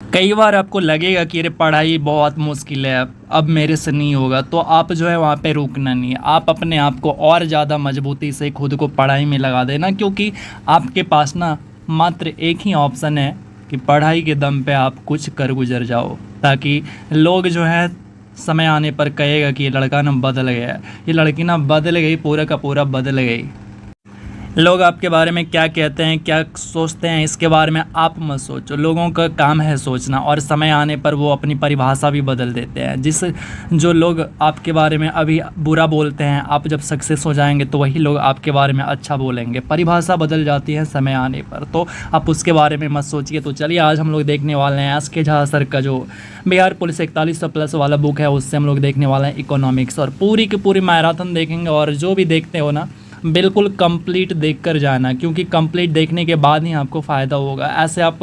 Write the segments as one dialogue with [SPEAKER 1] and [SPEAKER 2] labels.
[SPEAKER 1] कई बार आपको लगेगा कि अरे पढ़ाई बहुत मुश्किल है, अब मेरे से नहीं होगा, तो आप जो है वहाँ पे रुकना नहीं है। आप अपने आप को और ज़्यादा मजबूती से खुद को पढ़ाई में लगा देना, क्योंकि आपके पास ना मात्र एक ही ऑप्शन है कि पढ़ाई के दम पे आप कुछ कर गुजर जाओ, ताकि लोग जो है समय आने पर कहेगा कि ये लड़का ना बदल गया, ये लड़की ना बदल गई, पूरा का पूरा बदल गई। लोग आपके बारे में क्या कहते हैं, क्या सोचते हैं, इसके बारे में आप मत सोचो। लोगों का काम है सोचना, और समय आने पर वो अपनी परिभाषा भी बदल देते हैं। जो लोग आपके बारे में अभी बुरा बोलते हैं, आप जब सक्सेस हो जाएंगे तो वही लोग आपके बारे में अच्छा बोलेंगे। परिभाषा बदल जाती है समय आने पर, तो आप उसके बारे में मत सोचिए। तो चलिए आज हम लोग देखने वाले हैं एस के झा सर का जो बिहार पुलिस 4100+ वाला बुक है, उससे हम लोग देखने वाले हैं इकोनॉमिक्स, और पूरी की पूरी मैराथन देखेंगे। और जो भी देखते हो ना, बिल्कुल कंप्लीट देखकर जाना, क्योंकि कंप्लीट देखने के बाद ही आपको फ़ायदा होगा। ऐसे आप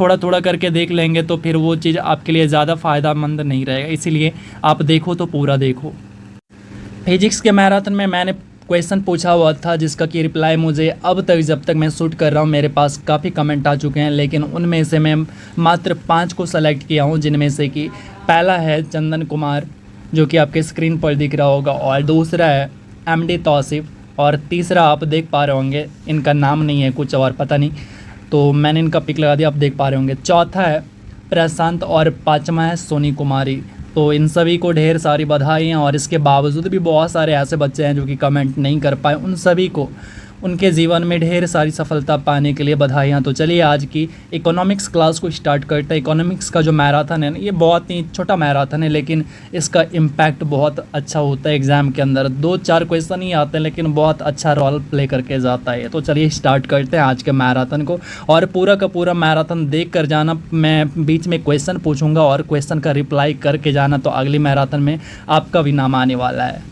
[SPEAKER 1] थोड़ा थोड़ा करके देख लेंगे तो फिर वो चीज़ आपके लिए ज़्यादा फ़ायदेमंद नहीं रहेगा। इसीलिए आप देखो तो पूरा देखो। फिजिक्स के मैराथन में मैंने क्वेश्चन पूछा हुआ था, जिसका कि रिप्लाई मुझे अब तक, जब तक मैं शूट कर रहा हूँ, मेरे पास काफ़ी कमेंट आ चुके हैं, लेकिन उनमें से मैं मात्र 5 को सेलेक्ट किया हूँ। जिनमें से कि पहला है चंदन कुमार, जो कि आपके स्क्रीन पर दिख रहा होगा, और दूसरा है MD तौसीफ़, और तीसरा आप देख पा रहे होंगे, इनका नाम नहीं है कुछ और पता नहीं, तो मैंने इनका पिक लगा दिया, आप देख पा रहे होंगे। चौथा है प्रशांत, और पाँचवा है सोनी कुमारी। तो इन सभी को ढेर सारी बधाइयाँ। और इसके बावजूद भी बहुत सारे ऐसे बच्चे हैं जो कि कमेंट नहीं कर पाए, उन सभी को उनके जीवन में ढेर सारी सफलता पाने के लिए बधाइयाँ। तो चलिए आज की इकोनॉमिक्स क्लास को स्टार्ट करते हैं। इकोनॉमिक्स का जो मैराथन है ना, ये बहुत ही छोटा मैराथन है, लेकिन इसका इम्पैक्ट बहुत अच्छा होता है। एग्ज़ाम के अंदर 2-4 क्वेश्चन ही आते हैं, लेकिन बहुत अच्छा रोल प्ले करके जाता है। तो चलिए स्टार्ट करते हैं आज के मैराथन को, और पूरा का पूरा मैराथन देख कर जाना। मैं बीच में क्वेश्चन पूछूंगा और क्वेश्चन का रिप्लाई करके जाना, तो अगली मैराथन में आपका भी नाम आने वाला है।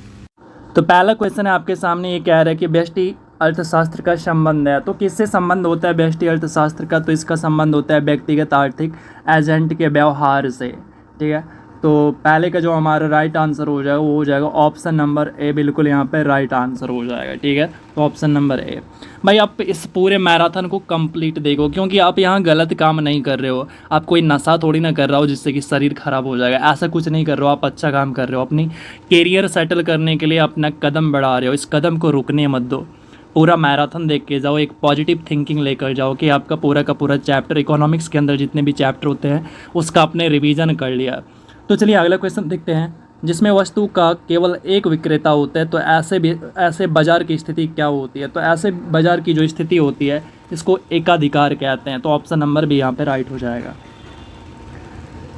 [SPEAKER 1] तो पहला क्वेश्चन है आपके सामने, ये कह रहा है कि व्यष्टि अर्थशास्त्र का संबंध है। तो किससे संबंध होता है व्यष्टि अर्थशास्त्र का? तो इसका संबंध होता है व्यक्तिगत आर्थिक एजेंट के व्यवहार से। ठीक है, तो पहले का जो हमारा राइट आंसर हो जाएगा वो हो जाएगा ऑप्शन नंबर ए, बिल्कुल यहाँ पे राइट आंसर हो जाएगा। ठीक है, तो ऑप्शन नंबर ए। भाई आप इस पूरे मैराथन को कंप्लीट देखो, क्योंकि आप यहाँ गलत काम नहीं कर रहे हो। आप कोई नशा थोड़ी ना कर रहा हो जिससे कि शरीर खराब हो जाएगा, ऐसा कुछ नहीं कर रहे हो। आप अच्छा काम कर रहे हो, अपनी कैरियर सेटल करने के लिए अपना कदम बढ़ा रहे हो। इस कदम को रुकने मत दो, पूरा मैराथन देख के जाओ, एक पॉजिटिव थिंकिंग लेकर जाओ कि आपका पूरा का पूरा चैप्टर, इकोनॉमिक्स के अंदर जितने भी चैप्टर होते हैं उसका आपने रिवीजन कर लिया। तो चलिए अगला क्वेश्चन देखते हैं। जिसमें वस्तु का केवल एक विक्रेता होता है, तो ऐसे बाजार की स्थिति क्या होती है? तो ऐसे बाजार की जो स्थिति होती है इसको एकाधिकार कहते हैं। तो ऑप्शन नंबर भी यहाँ पे राइट हो जाएगा।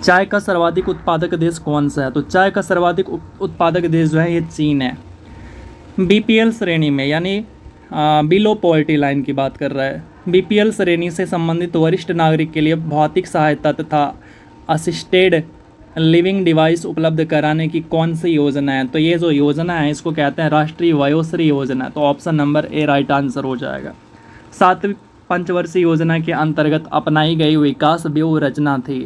[SPEAKER 1] चाय का सर्वाधिक उत्पादक देश कौन सा है? तो चाय का सर्वाधिक उत्पादक देश जो है ये चीन है। BPL श्रेणी में, यानी बिलो पॉवर्टी लाइन की बात कर रहा है। BPL श्रेणी से संबंधित वरिष्ठ नागरिक के लिए भौतिक सहायता तथा असिस्टेड लिविंग डिवाइस उपलब्ध कराने की कौन सी योजना है? तो ये जो योजना है इसको कहते हैं राष्ट्रीय वयोश्री योजना। तो option number A right answer हो जाएगा। 7वीं पंचवर्षीय योजना के अंतर्गत अपनाई गई विकास व्यूह रचना थी,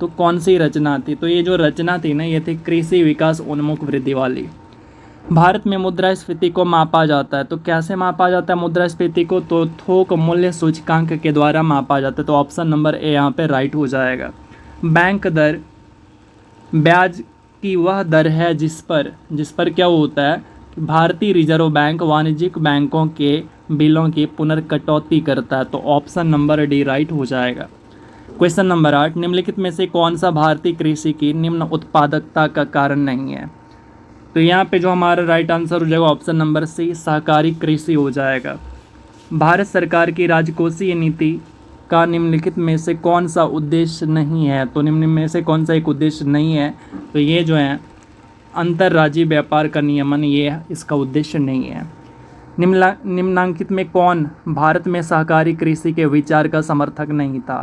[SPEAKER 1] तो कौन सी रचना थी? तो ये जो रचना थी ना, ये थी कृषि विकास उन्मुख वृद्धि वाली। भारत में मुद्रास्फीति को मापा जाता है, तो कैसे मापा जाता है मुद्रास्फीति को? तो थोक मूल्य सूचकांक के द्वारा मापा जाता है। तो ऑप्शन नंबर ए यहाँ पे राइट हो जाएगा। बैंक दर ब्याज की वह दर है जिस पर क्या होता है, भारतीय रिजर्व बैंक वाणिज्यिक बैंकों के बिलों की पुनर्कटौती करता है। तो ऑप्शन नंबर डी राइट हो जाएगा। क्वेश्चन नंबर 8, निम्नलिखित में से कौन सा भारतीय कृषि की निम्न उत्पादकता का कारण नहीं है? तो यहाँ पे जो हमारा राइट आंसर हो जाएगा ऑप्शन नंबर सी, सहकारी कृषि हो जाएगा। भारत सरकार की राजकोषीय नीति का निम्नलिखित में से कौन सा उद्देश्य नहीं है? तो निम्न में से कौन सा एक उद्देश्य नहीं है? तो ये जो है अंतर्राज्यीय व्यापार का नियमन, ये इसका उद्देश्य नहीं है। निम्नांकित में कौन भारत में सहकारी कृषि के विचार का समर्थक नहीं था?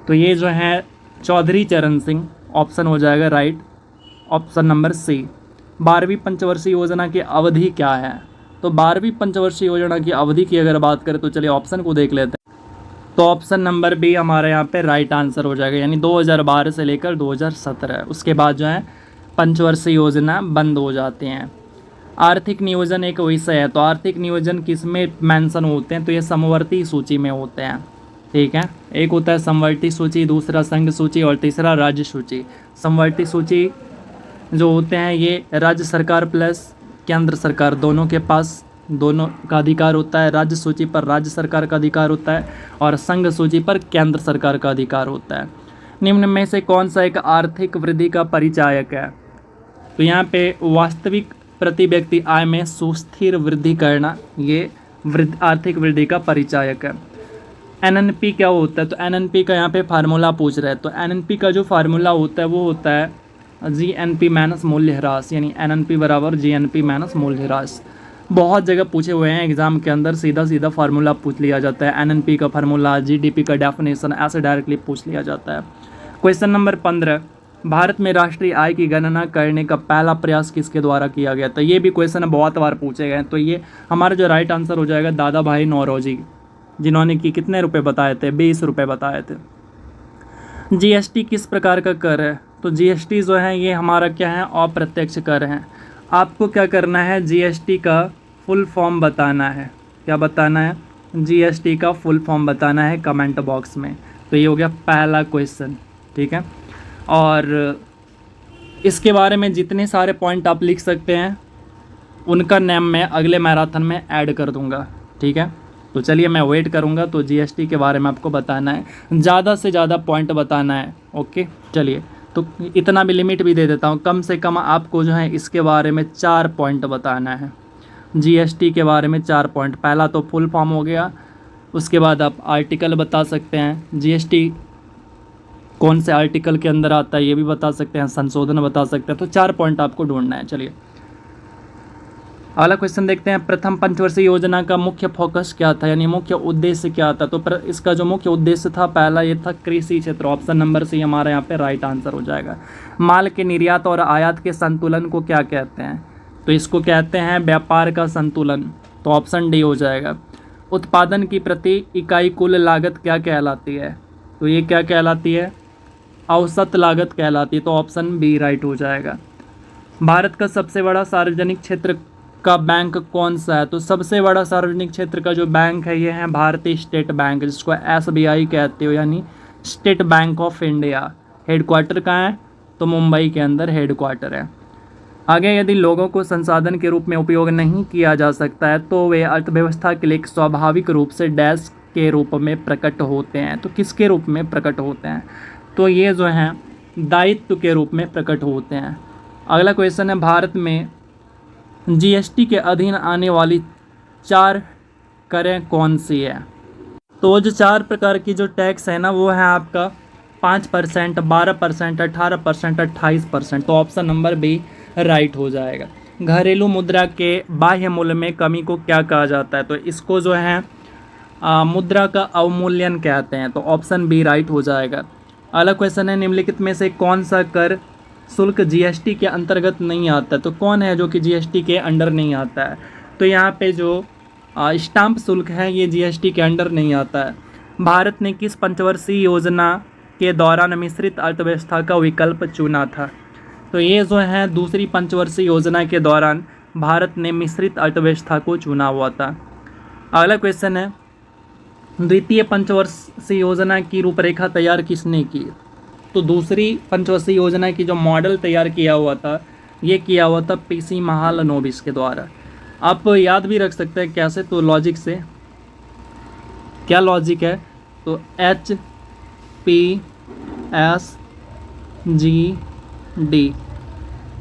[SPEAKER 1] तो ये जो है चौधरी चरण सिंह, ऑप्शन हो जाएगा राइट, ऑप्शन नंबर सी। 12वीं पंचवर्षीय योजना की अवधि क्या है? तो 12वीं पंचवर्षीय योजना की अवधि की अगर बात करें तो चलिए ऑप्शन को देख लेते हैं। तो ऑप्शन नंबर बी हमारे यहाँ पे राइट आंसर हो जाएगा, यानी 2012 से लेकर 2017। उसके बाद जो है पंचवर्षीय योजना बंद हो जाते हैं। आर्थिक नियोजन एक विषय है, तो आर्थिक नियोजन किस में मेंशन होते हैं? तो ये समवर्ती सूची में होते हैं। ठीक है। एक होता है समवर्ती सूची, दूसरा संघ सूची और तीसरा राज्य सूची। समवर्ती सूची जो होते हैं ये राज्य सरकार प्लस केंद्र सरकार दोनों के पास दोनों का अधिकार होता है। राज्य सूची पर राज्य सरकार का अधिकार होता है और संघ सूची पर केंद्र सरकार का अधिकार होता है। निम्न में से कौन सा एक आर्थिक वृद्धि का परिचायक है? तो यहाँ पे वास्तविक प्रति व्यक्ति आय में सुस्थिर वृद्धि करना ये आर्थिक वृद्धि का परिचायक है। एनएनपी क्या होता है? तो एनएनपी का यहाँ पे फार्मूला पूछ रहे हैं। तो एनएनपी का जो फार्मूला होता है वो होता है जीएनपी माइनस मूल्य ह्रास, यानी एनएनपी बराबर जीएनपी माइनस मूल्य ह्रास। बहुत जगह पूछे हुए हैं एग्जाम के अंदर, सीधा सीधा फार्मूला पूछ लिया जाता है। एनएनपी का फार्मूला, जीडीपी का डेफिनेशन ऐसे डायरेक्टली पूछ लिया जाता है। क्वेश्चन नंबर 15, भारत में राष्ट्रीय आय की गणना करने का पहला प्रयास किसके द्वारा किया गया? तो ये भी क्वेश्चन बहुत बार पूछे गए। तो ये हमारा जो राइट आंसर हो जाएगा दादा भाई नौरोजी, जिन्होंने कि कितने रुपए बताए थे? 20 रुपये बताए थे। जीएसटी किस प्रकार का कर है? तो जीएसटी जो है ये हमारा क्या है? अप्रत्यक्ष कर है। आपको क्या करना है? जीएसटी का फुल फॉर्म बताना है। क्या बताना है? जीएसटी का फुल फॉर्म बताना है कमेंट बॉक्स में। तो ये हो गया पहला क्वेश्चन, ठीक है। और इसके बारे में जितने सारे पॉइंट आप लिख सकते हैं उनका नेम मैं अगले मैराथन में ऐड कर दूंगा, ठीक है। तो चलिए मैं वेट करूंगा। तो जीएसटी के बारे में आपको बताना है, ज़्यादा से ज़्यादा पॉइंट बताना है, ओके। चलिए तो इतना भी लिमिट भी दे देता हूँ, कम से कम आपको जो है इसके बारे में 4 पॉइंट बताना है। जीएसटी के बारे में 4 पॉइंट। पहला तो फुल फॉर्म हो गया, उसके बाद आप आर्टिकल बता सकते हैं, जीएसटी कौन से आर्टिकल के अंदर आता है ये भी बता सकते हैं, संशोधन बता सकते हैं। तो 4 पॉइंट आपको ढूंढना है। चलिए अगला क्वेश्चन देखते हैं। प्रथम पंचवर्षीय योजना का मुख्य फोकस क्या था, यानी मुख्य उद्देश्य क्या था? तो इसका जो मुख्य उद्देश्य था पहला ये था कृषि क्षेत्र। ऑप्शन नंबर सी हमारा यहाँ पे राइट आंसर हो जाएगा। माल के निर्यात और आयात के संतुलन को क्या कहते हैं? तो इसको कहते हैं व्यापार का संतुलन। तो ऑप्शन डी हो जाएगा। उत्पादन की प्रति इकाई कुल लागत क्या कहलाती है? तो ये क्या कहलाती है? औसत लागत कहलाती है। तो ऑप्शन बी राइट हो जाएगा। भारत का सबसे बड़ा सार्वजनिक क्षेत्र का बैंक कौन सा है? तो सबसे बड़ा सार्वजनिक क्षेत्र का जो बैंक है ये है भारतीय स्टेट बैंक, जिसको एसबीआई कहते हो, यानी state bank of India. Headquarter कहाँ है? तो मुंबई के अंदर हेडक्वार्टर है। आगे, यदि लोगों को संसाधन के रूप में उपयोग नहीं किया जा सकता है तो वे अर्थव्यवस्था के लिए स्वाभाविक रूप से डैश के रूप में प्रकट होते हैं। तो किसके रूप में प्रकट होते हैं? तो ये जो हैं दायित्व के रूप में प्रकट होते हैं। अगला क्वेश्चन है, भारत में जीएसटी के अधीन आने वाली 4 करें कौन सी है? तो जो 4 प्रकार की जो टैक्स है ना वो है आपका 5%, 12%, 18%, 28%। तो ऑप्शन नंबर बी राइट हो जाएगा। घरेलू मुद्रा के बाह्य मूल्य में कमी को क्या कहा जाता है? तो इसको जो है मुद्रा का अवमूल्यन कहते हैं। तो ऑप्शन बी राइट हो जाएगा। अगला क्वेश्चन है, निम्नलिखित में से कौन सा कर शुल्क जीएसटी के अंतर्गत नहीं आता? तो कौन है जो कि जीएसटी के अंडर नहीं आता है? तो यहाँ पे जो स्टाम्प शुल्क है ये जीएसटी के अंडर नहीं आता है। भारत ने किस पंचवर्षीय योजना के दौरान मिश्रित अर्थव्यवस्था का विकल्प चुना था? तो ये जो है दूसरी पंचवर्षीय योजना के दौरान भारत ने मिश्रित अर्थव्यवस्था को चुना हुआ था। अगला क्वेश्चन है, द्वितीय पंचवर्षीय योजना की रूपरेखा तैयार किसने की? तो दूसरी पंचवर्षीय योजना की जो मॉडल तैयार किया हुआ था ये किया हुआ था पीसी महालनोबिस के द्वारा। आप याद भी रख सकते हैं कैसे? तो लॉजिक से। क्या लॉजिक है? तो HPSGD,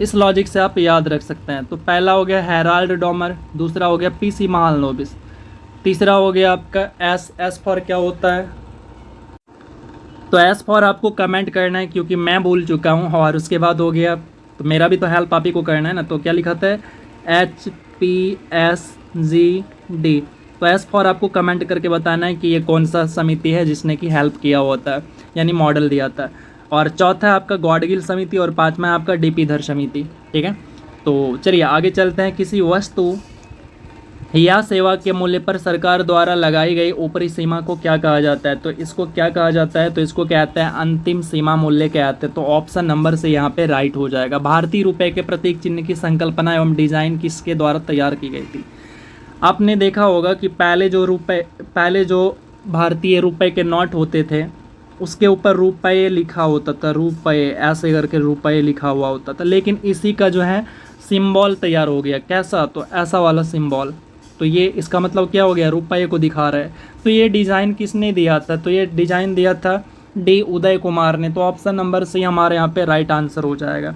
[SPEAKER 1] इस लॉजिक से आप याद रख सकते हैं। तो पहला हो गया हेराल्ड डॉमर, दूसरा हो गया पीसी महालनोबिस, तीसरा हो गया आपका एस फॉर क्या होता है? तो एस फॉर आपको कमेंट करना है क्योंकि मैं भूल चुका हूँ। और उसके बाद हो गया, तो मेरा भी तो हेल्प आप ही को करना है ना। तो क्या लिखा था? HPSGD। तो एस फॉर आपको कमेंट करके बताना है कि ये कौन सा समिति है जिसने कि हेल्प किया होता है, यानी मॉडल दिया था। और चौथा है आपका गॉडगिल समिति और पाँचवा है आपका डीपी धर समिति, ठीक है। तो चलिए आगे चलते हैं। किसी वस्तु या सेवा के मूल्य पर सरकार द्वारा लगाई गई ऊपरी सीमा को क्या कहा जाता है? तो इसको क्या कहा जाता है? तो इसको कहते हैं अंतिम सीमा मूल्य कहते हैं। तो ऑप्शन नंबर से यहाँ पे राइट हो जाएगा। भारतीय रुपए के प्रतीक चिन्ह की संकल्पना एवं डिजाइन किसके द्वारा तैयार की गई थी? आपने देखा होगा कि पहले जो भारतीय रुपए के नोट होते थे उसके ऊपर रुपए लिखा होता था, रुपए ऐसे करके रुपए लिखा हुआ होता था, लेकिन इसी का जो है सिंबल तैयार हो गया। कैसा? तो ऐसा वाला सिंबल। तो ये इसका मतलब क्या हो गया? रुपए को दिखा रहा है। तो ये डिज़ाइन किसने दिया था? तो ये डिज़ाइन दिया था डी उदय कुमार ने। तो ऑप्शन नंबर सी हमारे यहाँ पे राइट आंसर हो जाएगा।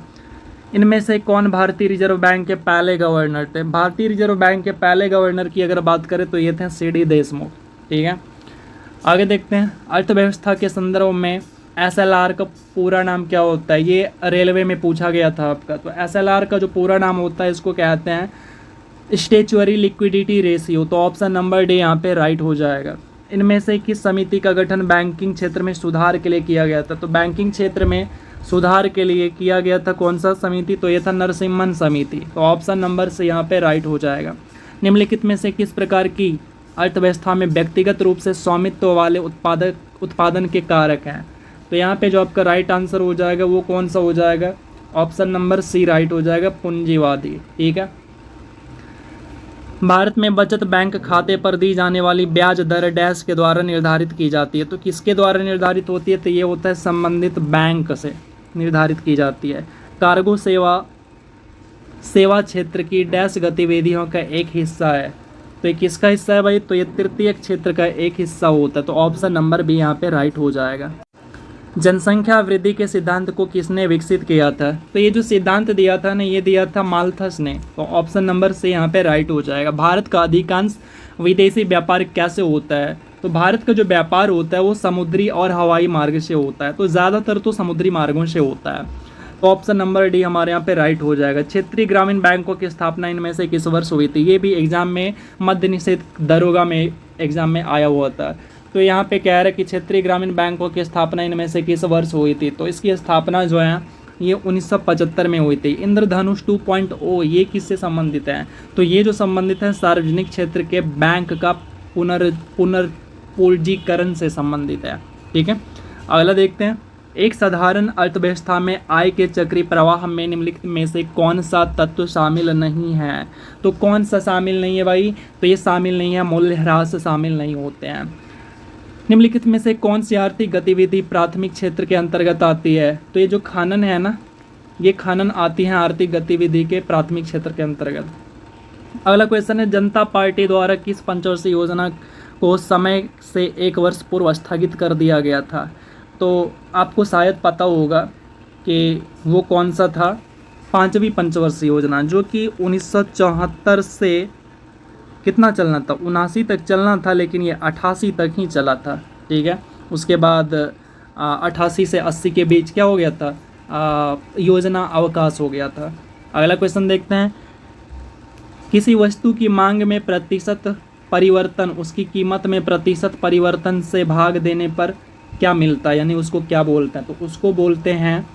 [SPEAKER 1] इनमें से कौन भारतीय रिजर्व बैंक के पहले गवर्नर थे? भारतीय रिजर्व बैंक के पहले गवर्नर की अगर बात करें तो ये थे सी.डी. देशमुख। ठीक है, आगे देखते हैं। अर्थव्यवस्था के संदर्भ में एसएलआर का पूरा नाम क्या होता है? ये रेलवे में पूछा गया था आपका। तो एसएलआर का जो पूरा नाम होता है इसको कहते हैं स्टेचुअरी लिक्विडिटी रेशियो। तो ऑप्शन नंबर डी यहाँ पे राइट हो जाएगा। इनमें से किस समिति का गठन बैंकिंग क्षेत्र में सुधार के लिए किया गया था? तो बैंकिंग क्षेत्र में सुधार के लिए किया गया था कौन सा समिति? तो ये था नरसिम्हन समिति। तो ऑप्शन नंबर से यहाँ पे राइट हो जाएगा। निम्नलिखित में से किस प्रकार की अर्थव्यवस्था में व्यक्तिगत रूप से स्वामित्व वाले उत्पादन के कारक हैं? तो यहाँ पे जो आपका राइट आंसर हो जाएगा वो कौन सा हो जाएगा? ऑप्शन नंबर सी राइट हो जाएगा, पूंजीवादी। ठीक है, भारत में बचत बैंक खाते पर दी जाने वाली ब्याज दर डैश के द्वारा निर्धारित की जाती है। तो किसके द्वारा निर्धारित होती है? तो ये होता है संबंधित बैंक से निर्धारित की जाती है। कार्गो सेवा क्षेत्र की डैश गतिविधियों का एक हिस्सा है। तो ये किसका हिस्सा है भाई? तो ये तृतीय क्षेत्र का एक हिस्सा होता है। तो ऑप्शन नंबर बी यहाँ पे राइट हो जाएगा। जनसंख्या वृद्धि के सिद्धांत को किसने विकसित किया था? तो ये जो सिद्धांत दिया था ना, ये दिया था माल्थस ने। तो ऑप्शन नंबर से यहाँ पे राइट हो जाएगा। भारत का अधिकांश विदेशी व्यापार कैसे होता है? तो भारत का जो व्यापार होता है वो समुद्री और हवाई मार्ग से होता है। तो ज़्यादातर तो समुद्री मार्गों से होता है। तो ऑप्शन नंबर डी हमारे यहाँ पे राइट हो जाएगा। क्षेत्रीय ग्रामीण बैंकों की स्थापना इनमें से किस वर्ष हुई थी? ये भी एग्जाम में मद्य निषेध दरोगा में एग्जाम में आया हुआ था। तो यहाँ पे कह रहा है कि क्षेत्रीय ग्रामीण बैंकों की स्थापना इनमें से किस वर्ष हुई थी? तो इसकी स्थापना जो है ये 1975 में हुई थी। इंद्रधनुष 2.0 ये किससे संबंधित है? तो ये जो संबंधित है सार्वजनिक क्षेत्र के बैंक का पुनर्पूंजीकरण से संबंधित है। ठीक है, अगला देखते हैं। एक साधारण अर्थव्यवस्था में आय के चक्रीय प्रवाह में निम्नलिखित में से कौन सा तत्व शामिल नहीं है? तो कौन सा शामिल नहीं है भाई? तो ये शामिल नहीं है, मूल्यह्रास शामिल नहीं होते हैं। निम्नलिखित में से कौन सी आर्थिक गतिविधि प्राथमिक क्षेत्र के अंतर्गत आती है? तो ये जो खनन है ना, ये खनन आती है आर्थिक गतिविधि के प्राथमिक क्षेत्र के अंतर्गत। अगला क्वेश्चन है, जनता पार्टी द्वारा किस पंचवर्षीय योजना को समय से 1 वर्ष पूर्व स्थगित कर दिया गया था? तो आपको शायद पता होगा कि वो कौन सा था, 5वीं पंचवर्षीय योजना, जो कि 1974 से कितना चलना था, 79 तक चलना था, लेकिन ये 88 तक ही चला था। ठीक है, उसके बाद 88 से 80 के बीच क्या हो गया था, योजना अवकाश हो गया था। अगला क्वेश्चन देखते हैं। किसी वस्तु की मांग में प्रतिशत परिवर्तन उसकी कीमत में प्रतिशत परिवर्तन से भाग देने पर क्या मिलता है, यानी उसको क्या बोलते हैं? तो उसको बोलते हैं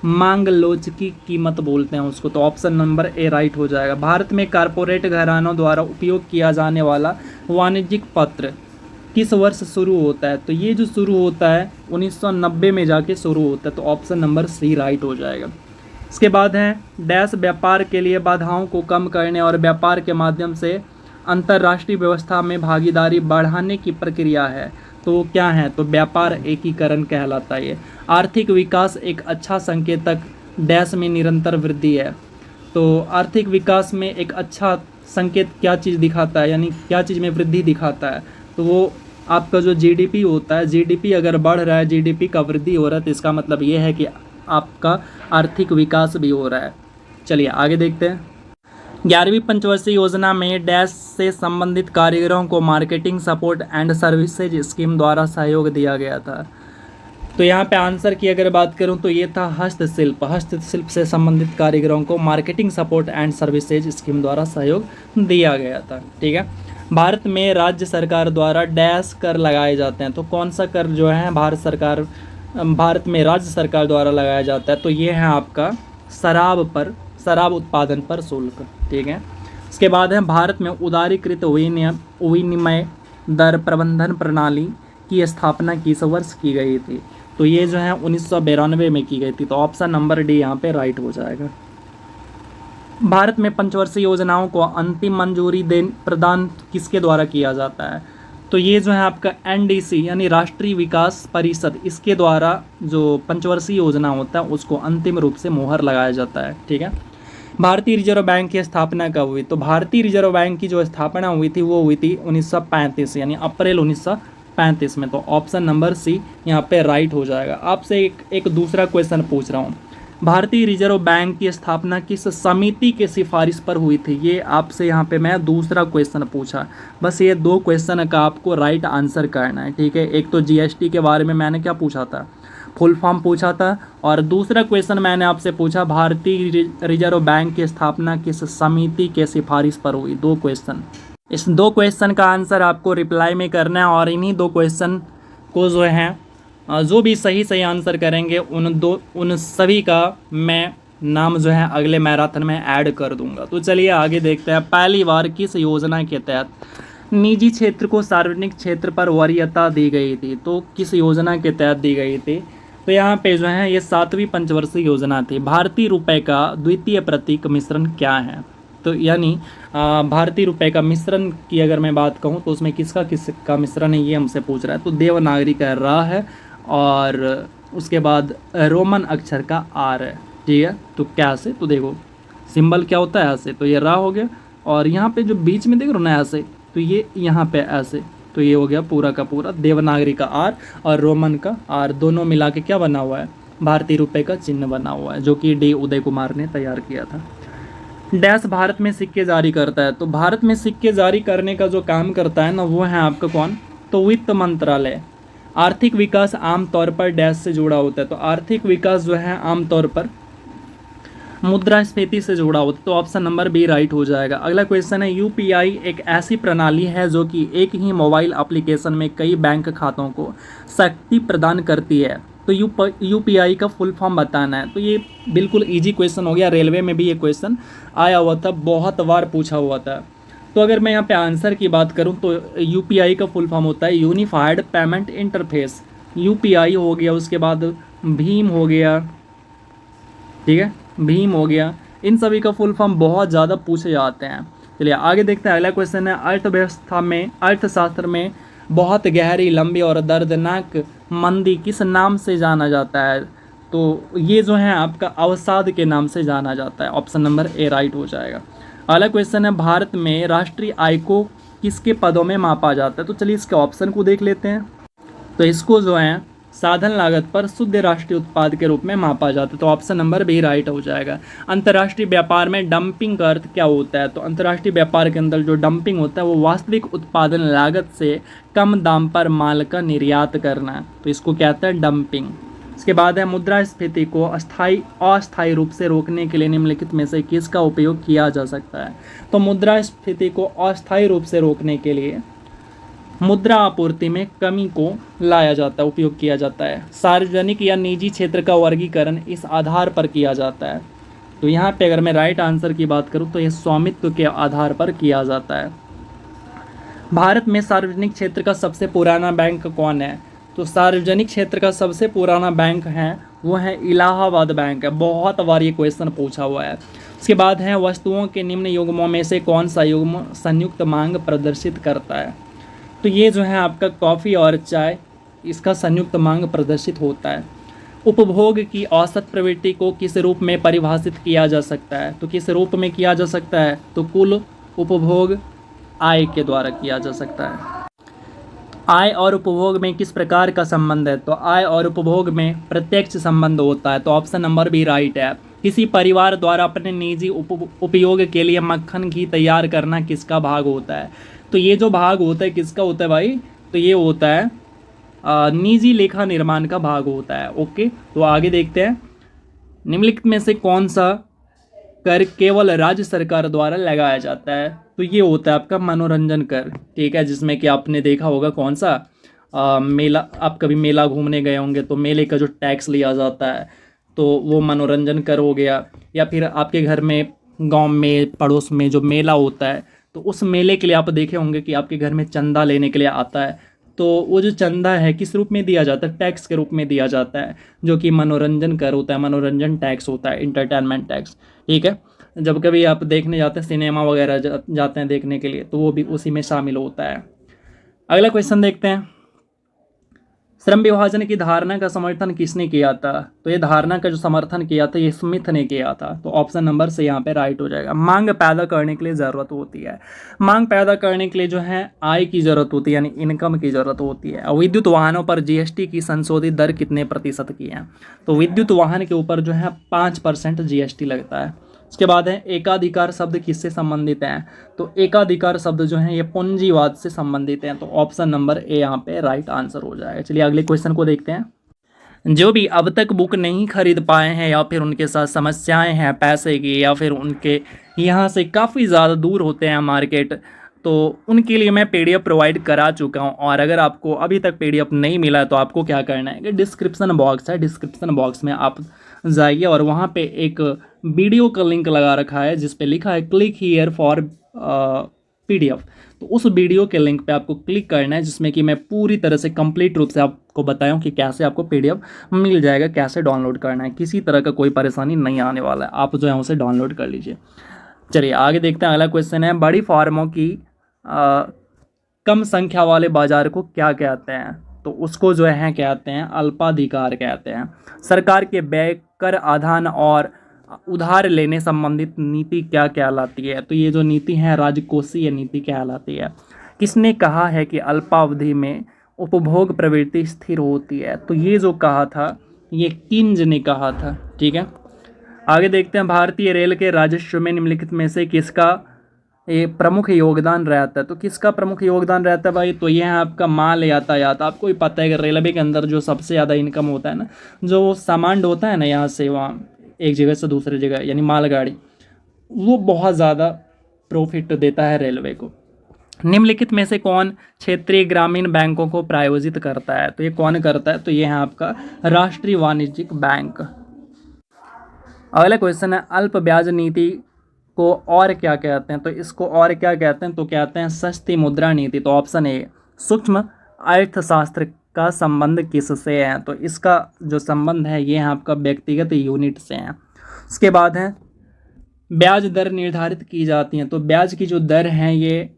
[SPEAKER 1] मांग लोचकी कीमत बोलते हैं उसको। तो ऑप्शन नंबर ए राइट हो जाएगा। भारत में कारपोरेट घरानों द्वारा उपयोग किया जाने वाला वाणिज्यिक पत्र किस वर्ष शुरू होता है? तो ये जो शुरू होता है 1990 में जाके शुरू होता है। तो ऑप्शन नंबर सी राइट हो जाएगा। इसके बाद है डैश व्यापार के लिए बाधाओं को कम करने और व्यापार के माध्यम से अंतर्राष्ट्रीय व्यवस्था में भागीदारी बढ़ाने की प्रक्रिया है। तो क्या है? तो व्यापार एकीकरण कहलाता है। ये आर्थिक विकास एक अच्छा संकेतक डैश में निरंतर वृद्धि है। तो आर्थिक विकास में एक अच्छा संकेत क्या चीज़ दिखाता है, यानी क्या चीज़ में वृद्धि दिखाता है? तो वो आपका जो जीडीपी होता है, जीडीपी अगर बढ़ रहा है, जीडीपी का वृद्धि हो रहा है, तो इसका मतलब ये है कि आपका आर्थिक विकास भी हो रहा है। चलिए आगे देखते हैं। 11वीं पंचवर्षीय योजना में डैश से संबंधित कारीगरों को marketing support and services scheme द्वारा सहयोग दिया गया था। तो यहाँ पे आंसर की अगर बात करूँ तो ये था हस्तशिल्प से संबंधित कारीगरों को marketing support and services scheme द्वारा सहयोग दिया गया था। ठीक है, भारत में राज्य सरकार द्वारा डैश कर लगाए जाते हैं। तो कौन सा कर जो है भारत में राज्य सरकार द्वारा लगाया जाता है? तो ये है आपका शराब उत्पादन पर शुल्क। ठीक है, इसके बाद है भारत में उदारीकृत विनिमय दर प्रबंधन प्रणाली की स्थापना किस वर्ष की गई थी? तो ये जो है 1992 में की गई थी। तो ऑप्शन नंबर डी यहाँ पे राइट हो जाएगा। भारत में पंचवर्षीय योजनाओं को अंतिम मंजूरी प्रदान किसके द्वारा किया जाता है? तो ये जो है आपका एनडीसी यानी राष्ट्रीय विकास परिषद, इसके द्वारा जो पंचवर्षीय योजना होता है उसको अंतिम रूप से मोहर लगाया जाता है। ठीक है। भारतीय रिजर्व बैंक की स्थापना कब हुई? तो भारतीय रिजर्व बैंक की जो स्थापना हुई थी वो हुई थी 1935 यानी अप्रैल 1935 में। तो ऑप्शन नंबर सी यहाँ पे राइट हो जाएगा। आपसे एक दूसरा क्वेश्चन पूछ रहा हूँ, भारतीय रिजर्व बैंक की स्थापना किस समिति के सिफारिश पर हुई थी? ये आपसे यहाँ पे मैं दूसरा क्वेश्चन पूछा। बस ये 2 क्वेश्चन का आपको राइट आंसर करना है। ठीक है। एक तो जीएसटी के बारे में मैंने क्या पूछा था, फुल फॉर्म पूछा था, और दूसरा क्वेश्चन मैंने आपसे पूछा भारतीय रिजर्व बैंक की स्थापना किस समिति के सिफारिश पर हुई। 2 क्वेश्चन, इस 2 क्वेश्चन का आंसर आपको रिप्लाई में करना है, और इन्हीं 2 क्वेश्चन को जो है जो भी सही आंसर करेंगे उन सभी का मैं नाम जो है अगले मैराथन में ऐड कर दूंगा। तो चलिए आगे देखते हैं। पहली बार किस योजना के तहत निजी क्षेत्र को सार्वजनिक क्षेत्र पर वरीयता दी गई थी? तो किस योजना के तहत दी गई थी? तो यहाँ पे जो है ये 7वीं पंचवर्षीय योजना थी। भारतीय रुपए का द्वितीय प्रतीक मिश्रण क्या है? तो यानी भारतीय रुपए का मिश्रण की अगर मैं बात कहूँ तो उसमें किसका मिश्रण है ये हमसे पूछ रहा है। तो देवनागरी का र है और उसके बाद रोमन अक्षर का आर है। ठीक है। तो क्या से, तो देखो सिंबल क्या होता है ऐसे, तो ये रा हो गया, और यहाँ पे जो बीच में देख रहे हो ना ऐसे, तो ये यहाँ पे ऐसे, तो ये हो गया पूरा का पूरा देवनागरी का आर और रोमन का आर, दोनों मिला के क्या बना हुआ है, भारतीय रुपए का चिन्ह बना हुआ है, जो कि डी उदय कुमार ने तैयार किया था। डैश भारत में सिक्के जारी करता है? तो भारत में सिक्के जारी करने का जो काम करता है ना वो है आपका कौन? तो वित्त मंत्रालय। आर्थिक विकास आमतौर पर डैश से जुड़ा होता है? तो आर्थिक विकास जो है आमतौर पर मुद्रास्फीति से जुड़ा होता है। तो ऑप्शन नंबर बी राइट हो जाएगा। अगला क्वेश्चन है, यूपीआई एक ऐसी प्रणाली है जो कि एक ही मोबाइल एप्लीकेशन में कई बैंक खातों को शक्ति प्रदान करती है। तो यूपीआई का फुल फॉर्म बताना है। तो ये बिल्कुल इजी क्वेश्चन हो गया, रेलवे में भी ये क्वेश्चन आया हुआ था, बहुत बार पूछा हुआ था। तो अगर मैं यहाँ पे आंसर की बात करूँ तो यूपीआई का फुल फॉर्म होता है यूनिफाइड पेमेंट इंटरफेस। यूपीआई हो गया, उसके बाद भीम हो गया, ठीक है, भीम हो गया, इन सभी का फुल फॉर्म बहुत ज़्यादा पूछे जाते हैं। चलिए आगे देखते हैं। अगला क्वेश्चन है, अर्थशास्त्र में बहुत गहरी, लंबी और दर्दनाक मंदी किस नाम से जाना जाता है? तो ये जो है आपका अवसाद के नाम से जाना जाता है। ऑप्शन नंबर ए राइट हो जाएगा। अगला क्वेश्चन है, भारत में राष्ट्रीय आय को किसके पदों में मापा जाता है? तो चलिए इसके ऑप्शन को देख लेते हैं। तो इसको जो है साधन लागत पर शुद्ध राष्ट्रीय उत्पाद के रूप में मापा जाता है। तो ऑप्शन नंबर बी राइट हो जाएगा। अंतर्राष्ट्रीय व्यापार में डंपिंग का अर्थ क्या होता है? तो अंतर्राष्ट्रीय व्यापार के अंदर जो डंपिंग होता है वो वास्तविक उत्पादन लागत से कम दाम पर माल का निर्यात करना, तो इसको कहते हैं डंपिंग। इसके बाद है, मुद्रास्फीति को अस्थायी रूप से रोकने के लिए निम्नलिखित में से किसका उपयोग किया जा सकता है? तो मुद्रास्फीति को अस्थायी रूप से रोकने के लिए मुद्रा आपूर्ति में कमी को लाया जाता है, उपयोग किया जाता है। सार्वजनिक या निजी क्षेत्र का वर्गीकरण इस आधार पर किया जाता है। तो यहाँ पे अगर मैं राइट आंसर की बात करूँ तो ये स्वामित्व के आधार पर किया जाता है। भारत में सार्वजनिक क्षेत्र का सबसे पुराना बैंक कौन है? तो सार्वजनिक क्षेत्र का सबसे पुराना बैंक है वो है इलाहाबाद बैंक है। बहुत बार ये क्वेश्चन पूछा हुआ है। उसके बाद है, वस्तुओं के निम्न युग्मों में से कौन सा युग्म संयुक्त मांग प्रदर्शित करता है? तो ये जो है आपका कॉफ़ी और चाय, इसका संयुक्त मांग प्रदर्शित होता है। उपभोग की औसत प्रवृत्ति को किस रूप में परिभाषित किया जा सकता है? तो किस रूप में किया जा सकता है? तो कुल उपभोग आय के द्वारा किया जा सकता है। आय और उपभोग में किस प्रकार का संबंध है? तो आय और उपभोग में प्रत्यक्ष संबंध होता है। तो ऑप्शन नंबर बी राइट है। किसी परिवार द्वारा अपने निजी उपयोग के लिए मक्खन घी तैयार करना किसका भाग होता है? तो ये जो भाग होता है किसका होता है भाई? तो ये होता है निजी लेखा निर्माण का भाग होता है। ओके, तो आगे देखते हैं। निम्नलिखित में से कौन सा कर केवल राज्य सरकार द्वारा लगाया जाता है? तो ये होता है आपका मनोरंजन कर, ठीक है, जिसमें कि आपने देखा होगा कौन सा मेला, आप कभी मेला घूमने गए होंगे तो मेले का जो टैक्स लिया जाता है तो वो मनोरंजन कर हो गया। या फिर आपके घर में, गांव में, पड़ोस में जो मेला होता है तो उस मेले के लिए आप देखे होंगे कि आपके घर में चंदा लेने के लिए आता है, तो वो जो चंदा है किस रूप में दिया जाता है? टैक्स के रूप में दिया जाता है, जो कि मनोरंजन कर होता है, मनोरंजन टैक्स होता है, इंटरटेनमेंट टैक्स, ठीक है। जब कभी आप देखने जाते हैं, सिनेमा वगैरह जाते हैं देखने के लिए, तो वो भी उसी में शामिल होता है। अगला क्वेश्चन देखते हैं, श्रम विभाजन की धारणा का समर्थन किसने किया था? तो ये धारणा का जो समर्थन किया था ये स्मिथ ने किया था। तो ऑप्शन नंबर से यहाँ पे राइट हो जाएगा। मांग पैदा करने के लिए ज़रूरत होती है, मांग पैदा करने के लिए जो है आय की ज़रूरत होती है, यानी इनकम की ज़रूरत होती है। विद्युत वाहनों पर जीएसटी की संशोधित दर कितने प्रतिशत की है? तो विद्युत वाहन के ऊपर जो है 5% जीएसटी लगता है। उसके बाद है एकाधिकार शब्द किससे संबंधित है? तो एकाधिकार शब्द जो है ये पूंजीवाद से संबंधित है। तो ऑप्शन नंबर ए यहाँ पे राइट आंसर हो जाएगा। चलिए अगले क्वेश्चन को देखते हैं। जो भी अब तक बुक नहीं खरीद पाए हैं या फिर उनके साथ समस्याएं हैं पैसे की, या फिर उनके यहाँ से काफ़ी ज़्यादा दूर होते हैं मार्केट, तो उनके लिए मैं पीडीएफ प्रोवाइड करा चुका हूँ। और अगर आपको अभी तक पीडीएफ नहीं मिला है तो आपको क्या करना है कि डिस्क्रिप्शन बॉक्स है, डिस्क्रिप्शन बॉक्स में आप जाइए और वहाँ पे एक वीडियो का लिंक लगा रखा है जिस पे लिखा है क्लिक हियर फॉर पीडीएफ। तो उस वीडियो के लिंक पे आपको क्लिक करना है जिसमें कि मैं पूरी तरह से कंप्लीट रूप से आपको बताया हूँ कि कैसे आपको पीडीएफ मिल जाएगा, कैसे डाउनलोड करना है। किसी तरह का कोई परेशानी नहीं आने वाला है, आप जो है उसे डाउनलोड कर लीजिए। चलिए आगे देखते हैं। अगला क्वेश्चन है, बड़ी फार्मों की कम संख्या वाले बाजार को क्या कहते हैं? तो उसको जो है कहते हैं अल्पाधिकार कहते हैं। सरकार के व्यय, कर, आधान और उधार लेने संबंधित नीति क्या कहलाती है? तो ये जो नीति है राजकोषीय नीति कहलाती है। किसने कहा है कि अल्पावधि में उपभोग प्रवृत्ति स्थिर होती है? तो ये जो कहा था ये कीन्स ने कहा था। ठीक है, आगे देखते हैं। भारतीय रेल के राजस्व में निम्नलिखित में से किसका ये प्रमुख योगदान रहता है? तो किसका प्रमुख योगदान रहता है भाई? तो ये है आपका माल यातायात। आपको भी पता है कि रेलवे के अंदर जो सबसे ज़्यादा इनकम होता है ना, जो सामान होता है ना यहाँ से वहाँ एक जगह से दूसरी जगह, यानी मालगाड़ी, वो बहुत ज़्यादा प्रॉफिट देता है रेलवे को। निम्नलिखित में से कौन क्षेत्रीय ग्रामीण बैंकों को प्रायोजित करता है? तो ये कौन करता है? तो ये है आपका राष्ट्रीय वाणिज्यिक बैंक। अगला क्वेश्चन है, अल्प ब्याज नीति को और क्या कहते हैं? तो इसको और क्या कहते हैं? तो कहते हैं सस्ती मुद्रा नीति। तो ऑप्शन ए, सूक्ष्म अर्थशास्त्र का संबंध किससे है? तो इसका जो संबंध है ये है आपका व्यक्तिगत यूनिट से है। उसके बाद है ब्याज दर निर्धारित की जाती हैं। तो ब्याज की जो दर है ये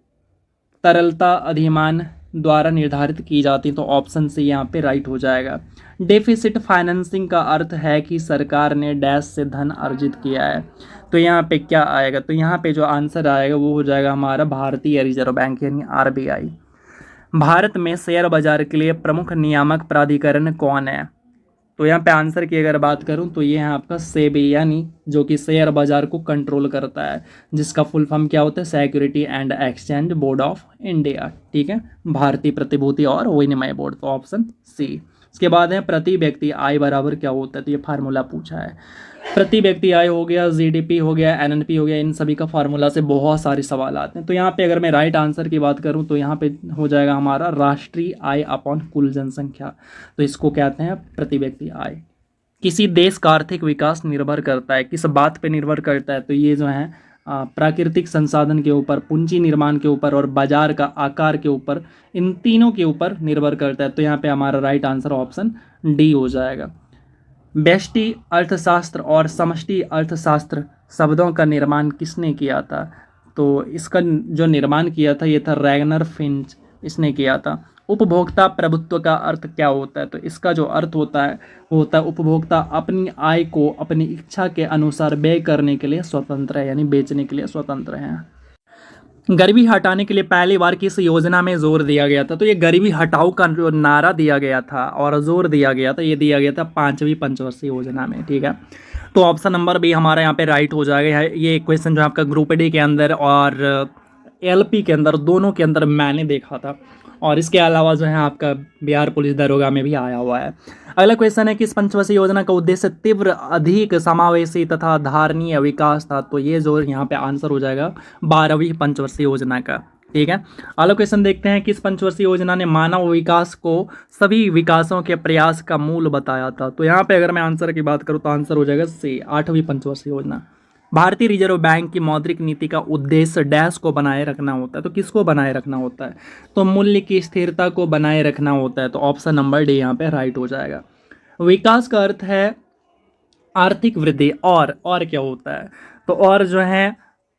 [SPEAKER 1] तरलता अधिमान द्वारा निर्धारित की जाती है। तो ऑप्शन से यहाँ पे राइट हो जाएगा। डेफिसिट फाइनेंसिंग का अर्थ है कि सरकार ने डैश से धन अर्जित किया है। तो यहाँ पे क्या आएगा? तो यहाँ पे जो आंसर आएगा वो हो जाएगा हमारा भारतीय रिजर्व बैंक यानी आरबीआई। भारत में शेयर बाजार के लिए प्रमुख नियामक प्राधिकरण कौन है? तो यहाँ पे आंसर की अगर बात करूँ तो ये है आपका सेबी, यानी जो कि शेयर बाजार को कंट्रोल करता है, जिसका फुल फॉर्म क्या होता है? Security and exchange board of India. ठीक है, भारतीय प्रतिभूति और विनिमय बोर्ड। तो ऑप्शन सी। उसके बाद है प्रति व्यक्ति आय बराबर क्या होता है? तो ये फार्मूला पूछा है। प्रति व्यक्ति आय हो गया, जीडीपी हो गया, एनएनपी हो गया, इन सभी का फार्मूला से बहुत सारे सवाल आते हैं। तो यहाँ पे अगर मैं राइट आंसर की बात करूँ तो यहाँ पे हो जाएगा हमारा राष्ट्रीय आय अपॉन कुल जनसंख्या। तो इसको कहते हैं प्रति व्यक्ति आय। किसी देश का आर्थिक विकास निर्भर करता है, किस बात पे निर्भर करता है? तो ये जो है प्राकृतिक संसाधन के ऊपर, पूंजी निर्माण के ऊपर और बाजार का आकार के ऊपर, इन तीनों के ऊपर निर्भर करता है। तो यहाँ पे हमारा राइट आंसर ऑप्शन डी हो जाएगा। व्यष्टि अर्थशास्त्र और समष्टि अर्थशास्त्र शब्दों का निर्माण किसने किया था? तो इसका जो निर्माण किया था ये था रैगनर फिंच, इसने किया था। उपभोक्ता प्रभुत्व का अर्थ क्या होता है? तो इसका जो अर्थ होता है वो होता है उपभोक्ता अपनी आय को अपनी इच्छा के अनुसार व्यय करने के लिए स्वतंत्र है, यानी बेचने के लिए स्वतंत्र है। गरीबी हटाने के लिए पहली बार किस योजना में जोर दिया गया था? तो ये गरीबी हटाओ का जो नारा दिया गया था और जोर दिया गया था, ये दिया गया था 5वीं पंचवर्षीय योजना में। ठीक है, तो ऑप्शन नंबर बी हमारा यहाँ पे राइट हो जाएगा। ये क्वेश्चन जो आपका ग्रुप डी के अंदर और एलपी के अंदर, दोनों के अंदर मैंने देखा था, और इसके अलावा जो है आपका बिहार पुलिस दरोगा में भी आया हुआ है। अगला क्वेश्चन है, किस पंचवर्षीय योजना का उद्देश्य तीव्र, अधिक समावेशी तथा धारणीय विकास था? तो ये जो यहाँ पे आंसर हो जाएगा 12वीं पंचवर्षीय योजना का। ठीक है, अगला क्वेश्चन देखते हैं, किस पंचवर्षीय योजना ने मानव विकास को सभी विकासों के प्रयास का मूल बताया था? तो यहाँ पे अगर मैं आंसर की बात करूँ तो आंसर हो जाएगा सी, 8वीं पंचवर्षीय योजना। भारतीय रिजर्व बैंक की मौद्रिक नीति का उद्देश्य डैश को बनाए रखना होता है। तो किसको बनाए रखना होता है? तो मूल्य की स्थिरता को बनाए रखना होता है। तो ऑप्शन नंबर डी यहाँ पे राइट हो जाएगा। विकास का अर्थ है आर्थिक वृद्धि, और क्या होता है? तो और जो है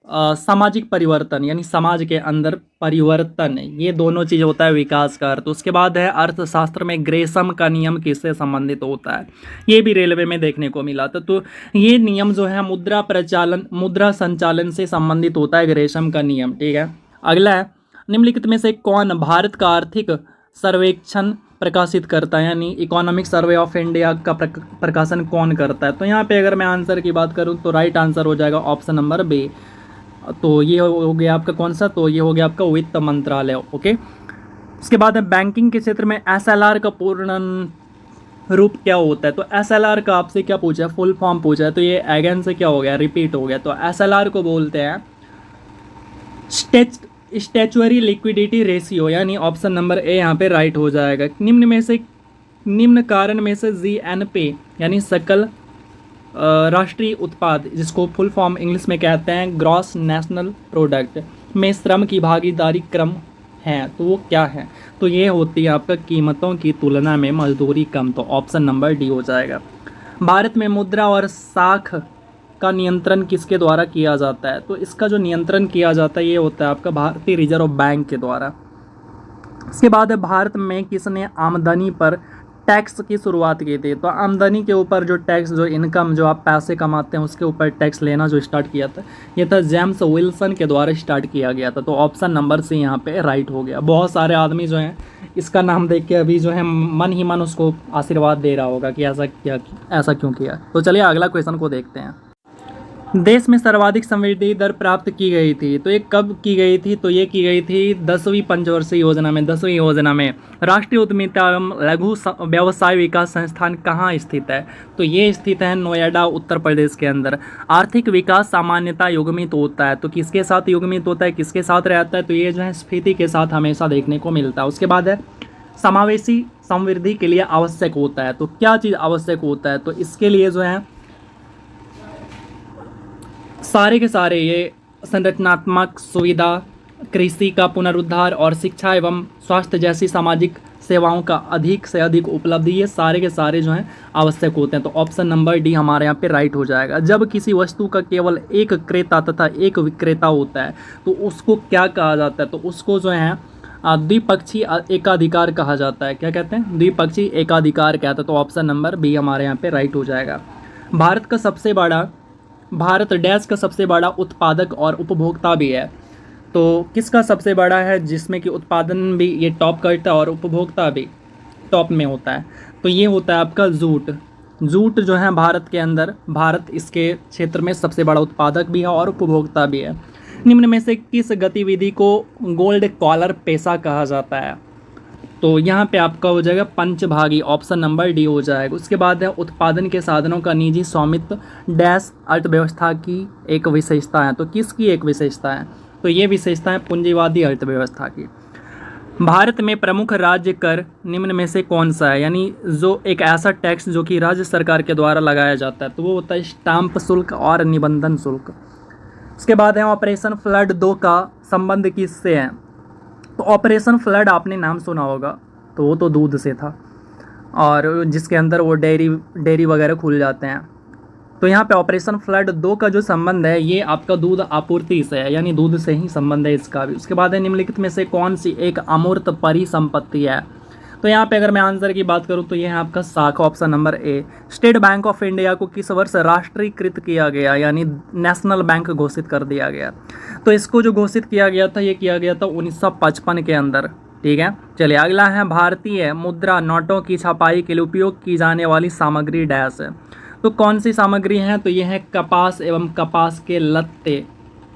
[SPEAKER 1] सामाजिक परिवर्तन यानी समाज के अंदर परिवर्तन, ये दोनों चीज़ होता है विकास का अर्थ। उसके बाद है अर्थशास्त्र में ग्रेसम का नियम किससे संबंधित होता है, ये भी रेलवे में देखने को मिला था। तो ये नियम जो है मुद्रा संचालन से संबंधित होता है, ग्रेसम का नियम। ठीक है, अगला है निम्नलिखित में से कौन भारत का आर्थिक सर्वेक्षण प्रकाशित करता है, यानी इकोनॉमिक सर्वे ऑफ इंडिया का प्रकाशन कौन करता है। तो यहाँ पे अगर मैं आंसर की बात करूँ तो राइट आंसर हो जाएगा ऑप्शन नंबर बी। तो ये हो गया आपका कौन सा, तो ये हो गया आपका वित्त मंत्रालय। ओके, उसके बाद है बैंकिंग के क्षेत्र में एसएलआर का पूर्ण रूप क्या होता है। तो एसएलआर का आपसे क्या पूछा है, फुल फॉर्म पूछा है, तो ये अगेन से क्या हो गया, रिपीट हो गया। तो एसएलआर को बोलते हैं स्टैचुअरी लिक्विडिटी रेशियो, यानी ऑप्शन नंबर ए यहाँ पे राइट हो जाएगा। निम्न कारण में से जीएनपी यानी सकल राष्ट्रीय उत्पाद, जिसको फुल फॉर्म इंग्लिश में कहते हैं ग्रॉस नेशनल प्रोडक्ट, में श्रम की भागीदारी क्रम है, तो वो क्या है, तो ये होती है आपका कीमतों की तुलना में मजदूरी कम। तो ऑप्शन नंबर डी हो जाएगा। भारत में मुद्रा और साख का नियंत्रण किसके द्वारा किया जाता है। तो इसका जो नियंत्रण किया जाता है ये होता है आपका भारतीय रिजर्व बैंक के द्वारा। इसके बाद है भारत में किसने आमदनी पर टैक्स की शुरुआत की थी। तो आमदनी के ऊपर जो टैक्स, जो इनकम, जो आप पैसे कमाते हैं उसके ऊपर टैक्स लेना जो स्टार्ट किया था, ये था जेम्स विल्सन के द्वारा स्टार्ट किया गया था। तो ऑप्शन नंबर सी यहाँ पे राइट हो गया। बहुत सारे आदमी जो हैं इसका नाम देख के अभी जो है मन ही मन उसको आशीर्वाद दे रहा होगा कि ऐसा क्यों किया। तो चलिए अगला क्वेश्चन को देखते हैं। देश में सर्वाधिक समृद्धि दर प्राप्त की गई थी, तो ये कब की गई थी, तो ये की गई थी 10वीं पंचवर्षीय योजना में। 10वीं योजना में राष्ट्रीय उद्यमिता एवं लघु व्यवसाय विकास संस्थान कहाँ स्थित है, तो ये स्थित है नोएडा उत्तर प्रदेश के अंदर। आर्थिक विकास सामान्यतः युग्मित होता है, तो किसके साथ युग्मित होता है, किसके साथ रहता है, तो ये जो है स्फीति के साथ हमेशा देखने को मिलता है। उसके बाद है समावेशी समृद्धि के लिए आवश्यक होता है, तो क्या चीज़ आवश्यक होता है, तो इसके लिए जो है सारे के सारे ये संरचनात्मक सुविधा, कृषि का पुनरुद्धार और शिक्षा एवं स्वास्थ्य जैसी सामाजिक सेवाओं का अधिक से अधिक उपलब्धि, ये सारे के सारे जो हैं आवश्यक होते हैं। तो ऑप्शन नंबर डी हमारे यहाँ पे राइट हो जाएगा। जब किसी वस्तु का केवल एक क्रेता तथा एक विक्रेता होता है तो उसको क्या कहा जाता है, तो उसको जो है द्विपक्षीय एकाधिकार कहा जाता है। क्या कहते हैं, द्विपक्षीय एकाधिकार कहते हैं। तो ऑप्शन नंबर बी हमारे यहाँ पे राइट हो जाएगा। भारत डैश का सबसे बड़ा उत्पादक और उपभोक्ता भी है, तो किसका सबसे बड़ा है, जिसमें कि उत्पादन भी ये टॉप करता है और उपभोक्ता भी टॉप में होता है, तो ये होता है आपका जूट जो है भारत के अंदर, भारत इसके क्षेत्र में सबसे बड़ा उत्पादक भी है और उपभोक्ता भी है। निम्न में से किस गतिविधि को गोल्ड कॉलर पेशा कहा जाता है, तो यहाँ पे आपका हो जाएगा पंचभागी, ऑप्शन नंबर डी हो जाएगा। उसके बाद है उत्पादन के साधनों का निजी स्वामित्व डैश अर्थव्यवस्था की एक विशेषता है, तो किसकी एक विशेषता है, तो ये विशेषता है पूंजीवादी अर्थव्यवस्था की। भारत में प्रमुख राज्य कर निम्न में से कौन सा है, यानी जो एक ऐसा टैक्स जो कि राज्य सरकार के द्वारा लगाया जाता है, तो वो होता है स्टाम्प शुल्क और निबंधन शुल्क। उसके बाद है ऑपरेशन फ्लड 2 का संबंध किससे है, तो ऑपरेशन फ्लड आपने नाम सुना होगा, तो वो तो दूध से था और जिसके अंदर वो डेयरी वगैरह खुल जाते हैं। तो यहाँ पे ऑपरेशन फ्लड 2 का जो संबंध है ये आपका दूध आपूर्ति से है, यानी दूध से ही संबंध है इसका भी। उसके बाद है निम्नलिखित में से कौन सी एक अमूर्त परिसंपत्ति है, तो यहाँ पे अगर मैं आंसर की बात करूँ तो ये है आपका साख, option number A. State bank of India को किस वर्ष राष्ट्रीयकृत किया गया, यानी नेशनल बैंक घोषित कर दिया गया, तो इसको जो घोषित किया गया था ये किया गया था 1955 के अंदर। ठीक है, चलिए अगला है भारतीय मुद्रा नोटों की छपाई के लिए उपयोग की जाने वाली सामग्री डैश है, तो कौन सी सामग्री है, तो ये है कपास एवं कपास के लत्ते।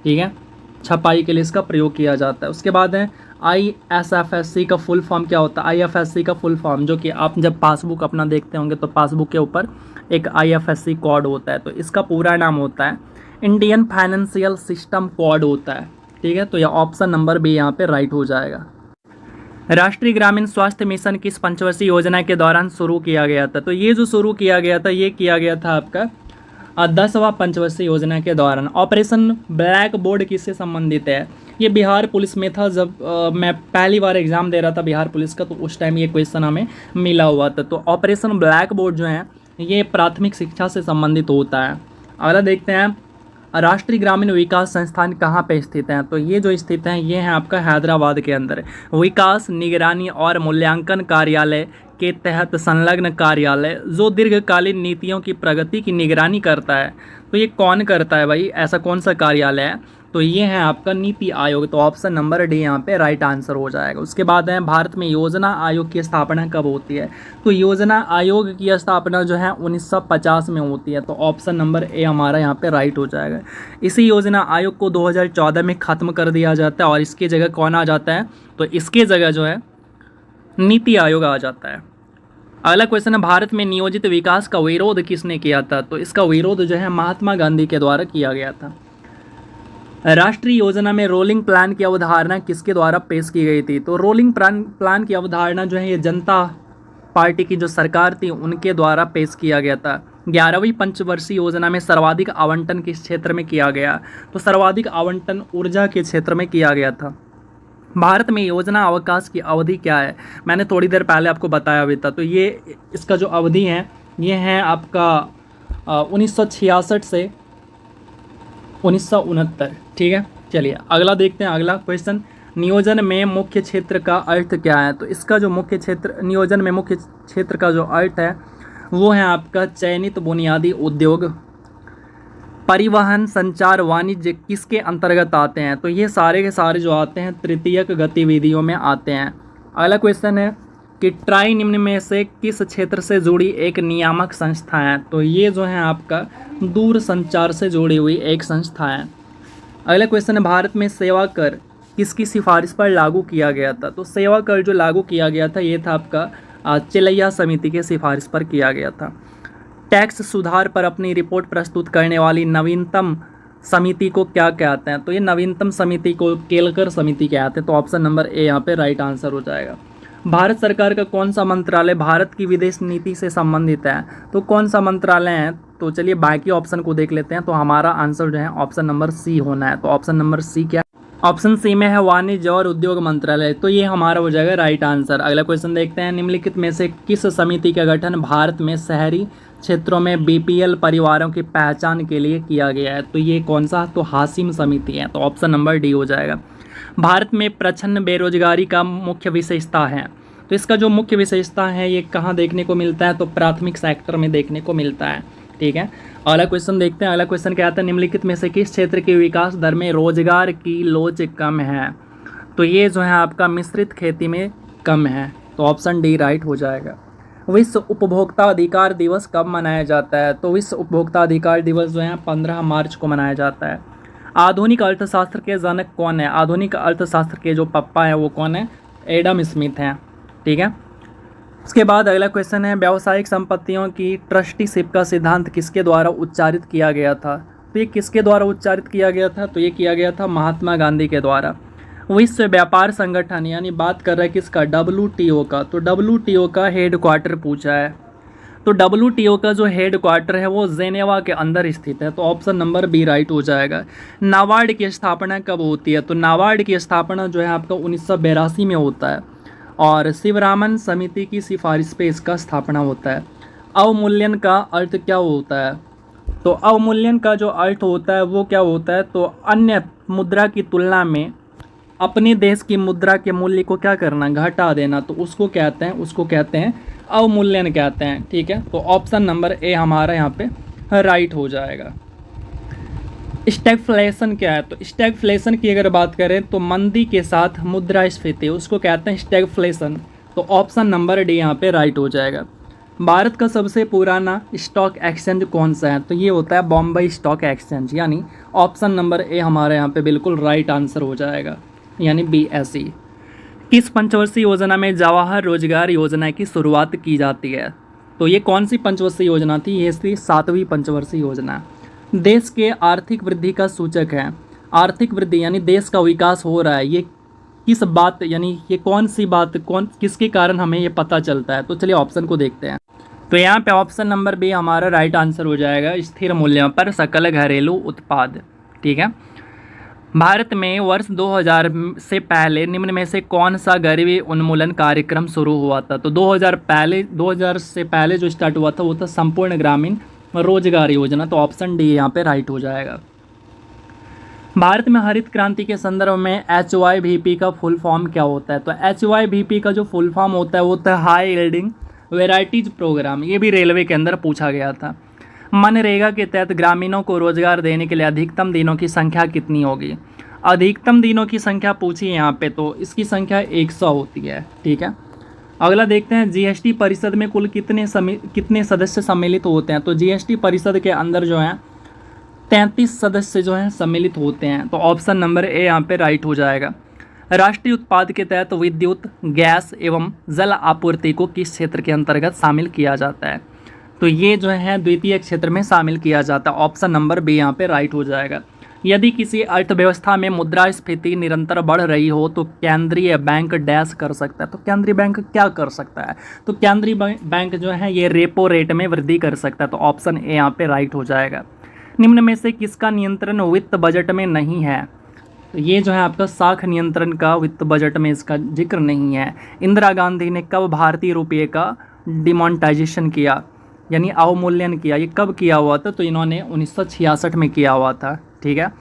[SPEAKER 1] ठीक है, छपाई के लिए इसका प्रयोग किया जाता है। उसके बाद है IFSC का फुल फॉर्म क्या होता है, IFSC का फुल फॉर्म, जो कि आप जब पासबुक अपना देखते होंगे तो पासबुक के ऊपर एक IFSC कोड होता है, तो इसका पूरा नाम होता है इंडियन फाइनेंशियल सिस्टम कोड होता है। ठीक है, तो यह ऑप्शन नंबर बी यहाँ पे राइट हो जाएगा। राष्ट्रीय ग्रामीण स्वास्थ्य मिशन किस पंचवर्षीय योजना के दौरान शुरू किया गया था, तो ये जो शुरू किया गया था ये किया गया था आपका 10वां पंचवर्षीय योजना के दौरान। ऑपरेशन ब्लैक बोर्ड किससे संबंधित है, ये बिहार पुलिस में था। जब मैं पहली बार एग्ज़ाम दे रहा था बिहार पुलिस का, तो उस टाइम ये क्वेश्चन हमें मिला हुआ था। तो ऑपरेशन ब्लैक बोर्ड जो है ये प्राथमिक शिक्षा से संबंधित होता है। अगला देखते हैं राष्ट्रीय ग्रामीण विकास संस्थान कहाँ पे स्थित हैं? तो ये जो स्थित हैं ये हैं आपका हैदराबाद के अंदर। विकास, निगरानी और मूल्यांकन कार्यालय के तहत संलग्न कार्यालय जो दीर्घकालीन नीतियों की प्रगति की निगरानी करता है। तो ये कौन करता है भाई, ऐसा कौन सा कार्यालय है? तो ये है आपका नीति आयोग। तो ऑप्शन नंबर डी यहाँ पे राइट आंसर हो जाएगा। उसके बाद है भारत में योजना आयोग की स्थापना कब होती है? तो योजना आयोग की स्थापना जो है 1950 में होती है। तो ऑप्शन नंबर ए हमारा यहाँ पे राइट हो जाएगा। इसी योजना आयोग को 2014 में ख़त्म कर दिया जाता है और इसकी जगह कौन आ जाता है? तो इसकी जगह जो है नीति आयोग आ जाता है। अगला क्वेश्चन है, भारत में नियोजित विकास का विरोध किसने किया था? तो इसका विरोध जो है महात्मा गांधी के द्वारा किया गया था। राष्ट्रीय योजना में रोलिंग प्लान की अवधारणा किसके द्वारा पेश की गई थी? तो रोलिंग प्लान की अवधारणा जो है ये जनता पार्टी की जो सरकार थी उनके द्वारा पेश किया गया था। 11वीं पंचवर्षीय योजना में सर्वाधिक आवंटन किस क्षेत्र में किया गया? तो सर्वाधिक आवंटन ऊर्जा के क्षेत्र में किया गया था। भारत में योजना अवकाश की अवधि क्या है? मैंने थोड़ी देर पहले आपको बताया भी था। तो ये इसका जो अवधि है ये है आपका 1966 से 1969। ठीक है, चलिए अगला देखते हैं। अगला क्वेश्चन, नियोजन में मुख्य क्षेत्र का अर्थ क्या है? तो इसका जो मुख्य क्षेत्र, नियोजन में मुख्य क्षेत्र का जो अर्थ है वो है आपका चयनित बुनियादी उद्योग, परिवहन, संचार, वाणिज्य किसके अंतर्गत आते हैं? तो ये सारे के सारे जो आते हैं तृतीयक गतिविधियों में आते हैं। अगला क्वेश्चन है कि ट्राई निम्न में से किस क्षेत्र से जुड़ी एक नियामक संस्था है? तो ये जो है आपका दूर संचार से जुड़ी हुई एक संस्था है। अगला क्वेश्चन है, भारत में सेवा कर किसकी सिफारिश पर लागू किया गया था? तो सेवा कर जो लागू किया गया था ये था आपका चिलैया समिति के सिफारिश पर किया गया था। टैक्स सुधार पर अपनी रिपोर्ट प्रस्तुत करने वाली नवीनतम समिति को क्या कहते हैं? तो ये नवीनतम समिति को केलकर समिति कहते हैं। तो ऑप्शन नंबर ए यहाँ पे राइट आंसर हो जाएगा। भारत सरकार का कौन सा मंत्रालय भारत की विदेश नीति से संबंधित है? तो कौन सा मंत्रालय है? तो चलिए बाकी ऑप्शन को देख लेते हैं। तो हमारा आंसर जो है ऑप्शन नंबर सी होना है। तो ऑप्शन नंबर सी क्या? ऑप्शन सी में है वाणिज्य और उद्योग मंत्रालय। तो ये हमारा हो जाएगा राइट आंसर। अगला क्वेश्चन देखते हैं, निम्नलिखित में से किस समिति का गठन भारत में शहरी क्षेत्रों में बीपीएल परिवारों की पहचान के लिए किया गया है? तो ये कौन सा? तो हाशिम समिति है। तो ऑप्शन नंबर डी हो जाएगा। भारत में प्रच्छन्न बेरोजगारी का मुख्य विशेषता है? तो इसका जो मुख्य विशेषता है ये कहाँ देखने को मिलता है? तो प्राथमिक सेक्टर में देखने को मिलता है। ठीक है, अगला क्वेश्चन देखते हैं। अगला क्वेश्चन क्या आता है, निम्नलिखित में से किस क्षेत्र की विकास दर में रोजगार की लोच कम है? तो ये जो है आपका मिश्रित खेती में कम है। तो ऑप्शन डी राइट हो जाएगा। विश्व उपभोक्ता अधिकार दिवस कब मनाया जाता है? तो विश्व उपभोक्ता अधिकार दिवस जो है 15 मार्च को मनाया जाता है। आधुनिक अर्थशास्त्र के जनक कौन है? आधुनिक अर्थशास्त्र के जो पप्पा हैं वो कौन है? एडम स्मिथ हैं। ठीक है, उसके बाद अगला क्वेश्चन है, व्यावसायिक संपत्तियों की ट्रस्टीशिप का सिद्धांत किसके द्वारा उच्चारित किया गया था? तो ये किसके द्वारा उच्चारित किया गया था? तो ये किया गया था महात्मा गांधी के द्वारा। विश्व व्यापार संगठन यानी बात कर रहा है किसका? WTO का। तो WTO का हेड क्वार्टर पूछा है। तो WTO का जो हेड क्वार्टर है वो जेनेवा के अंदर स्थित है। तो ऑप्शन नंबर बी राइट हो जाएगा। नाबार्ड की स्थापना कब होती है? तो नाबार्ड की स्थापना जो है आपका 1982 में होता है और शिवरामन समिति की सिफारिश पे इसका स्थापना होता है। अवमूल्यन का अर्थ क्या होता है? तो अवमूल्यन का जो अर्थ होता है वो क्या होता है? तो अन्य मुद्रा की तुलना में अपने देश की मुद्रा के मूल्य को क्या करना? घटा देना। तो उसको कहते हैं अवमूल्यन कहते हैं। ठीक है, तो ऑप्शन नंबर ए हमारा यहाँ पे राइट हो जाएगा। स्टैगफ्लेशन क्या है? तो स्टैगफ्लेशन की अगर बात करें तो मंदी के साथ मुद्रास्फीति उसको कहते हैं स्टैगफ्लेशन। तो ऑप्शन नंबर डी यहाँ पे राइट हो जाएगा। भारत का सबसे पुराना स्टॉक एक्सचेंज कौन सा है? तो ये होता है बॉम्बे स्टॉक एक्सचेंज, यानी ऑप्शन नंबर ए हमारे यहाँ पे बिल्कुल राइट आंसर हो जाएगा, यानी BSE। किस पंचवर्षीय योजना में जवाहर रोजगार योजना की शुरुआत की जाती है? तो ये कौन सी पंचवर्षीय योजना थी? ये थी 7वीं पंचवर्षीय योजना। देश के आर्थिक वृद्धि का सूचक है। आर्थिक वृद्धि यानी देश का विकास हो रहा है, ये किस बात यानी ये कौन सी बात किसके कारण हमें ये पता चलता है? तो चलिए ऑप्शन को देखते हैं। तो यहाँ पे ऑप्शन नंबर बी हमारा राइट आंसर हो जाएगा, स्थिर मूल्यों पर सकल घरेलू उत्पाद। ठीक है, भारत में वर्ष 2000 से पहले निम्न में से कौन सा गरीबी उन्मूलन कार्यक्रम शुरू हुआ था? तो 2000 से पहले जो स्टार्ट हुआ था वो था संपूर्ण ग्रामीण रोजगार योजना। तो ऑप्शन डी यहाँ पे राइट हो जाएगा। भारत में हरित क्रांति के संदर्भ में HYVP का फुल फॉर्म क्या होता है? तो HYVP का जो फुल फॉर्म होता है वो होता है हाई यील्डिंग वेराइटीज प्रोग्राम। ये भी रेलवे के अंदर पूछा गया था। मनरेगा के तहत ग्रामीणों को रोजगार देने के लिए अधिकतम दिनों की संख्या कितनी होगी? अधिकतम दिनों की संख्या पूछी है यहाँ पे, तो इसकी संख्या 100 होती है। ठीक है, अगला देखते हैं GST परिषद में कुल कितने सदस्य सम्मिलित होते हैं? तो GST परिषद के अंदर जो है 33 सदस्य जो हैं सम्मिलित होते हैं। तो ऑप्शन नंबर ए यहाँ पे राइट हो जाएगा। राष्ट्रीय उत्पाद के तहत विद्युत, गैस एवं जल आपूर्ति को किस क्षेत्र के अंतर्गत शामिल किया जाता है? तो ये जो है द्वितीय क्षेत्र में शामिल किया जाता है। ऑप्शन नंबर बी यहाँ पे राइट हो जाएगा। यदि किसी अर्थव्यवस्था में मुद्रास्फीति निरंतर बढ़ रही हो तो केंद्रीय बैंक डैश कर सकता है। तो केंद्रीय बैंक क्या कर सकता है? तो केंद्रीय बैंक जो है ये रेपो रेट में वृद्धि कर सकता है। तो ऑप्शन ए यहाँ पे राइट हो जाएगा। निम्न में से किसका नियंत्रण वित्त बजट में नहीं है? तो ये जो है आपका साख नियंत्रण का वित्त बजट में इसका जिक्र नहीं है। इंदिरा गांधी ने कब भारतीय रुपये का डिमोनेटाइजेशन किया, यानी अवमूल्यन किया? ये कब किया हुआ था? तो इन्होंने 1966 में किया हुआ था। ठीक है,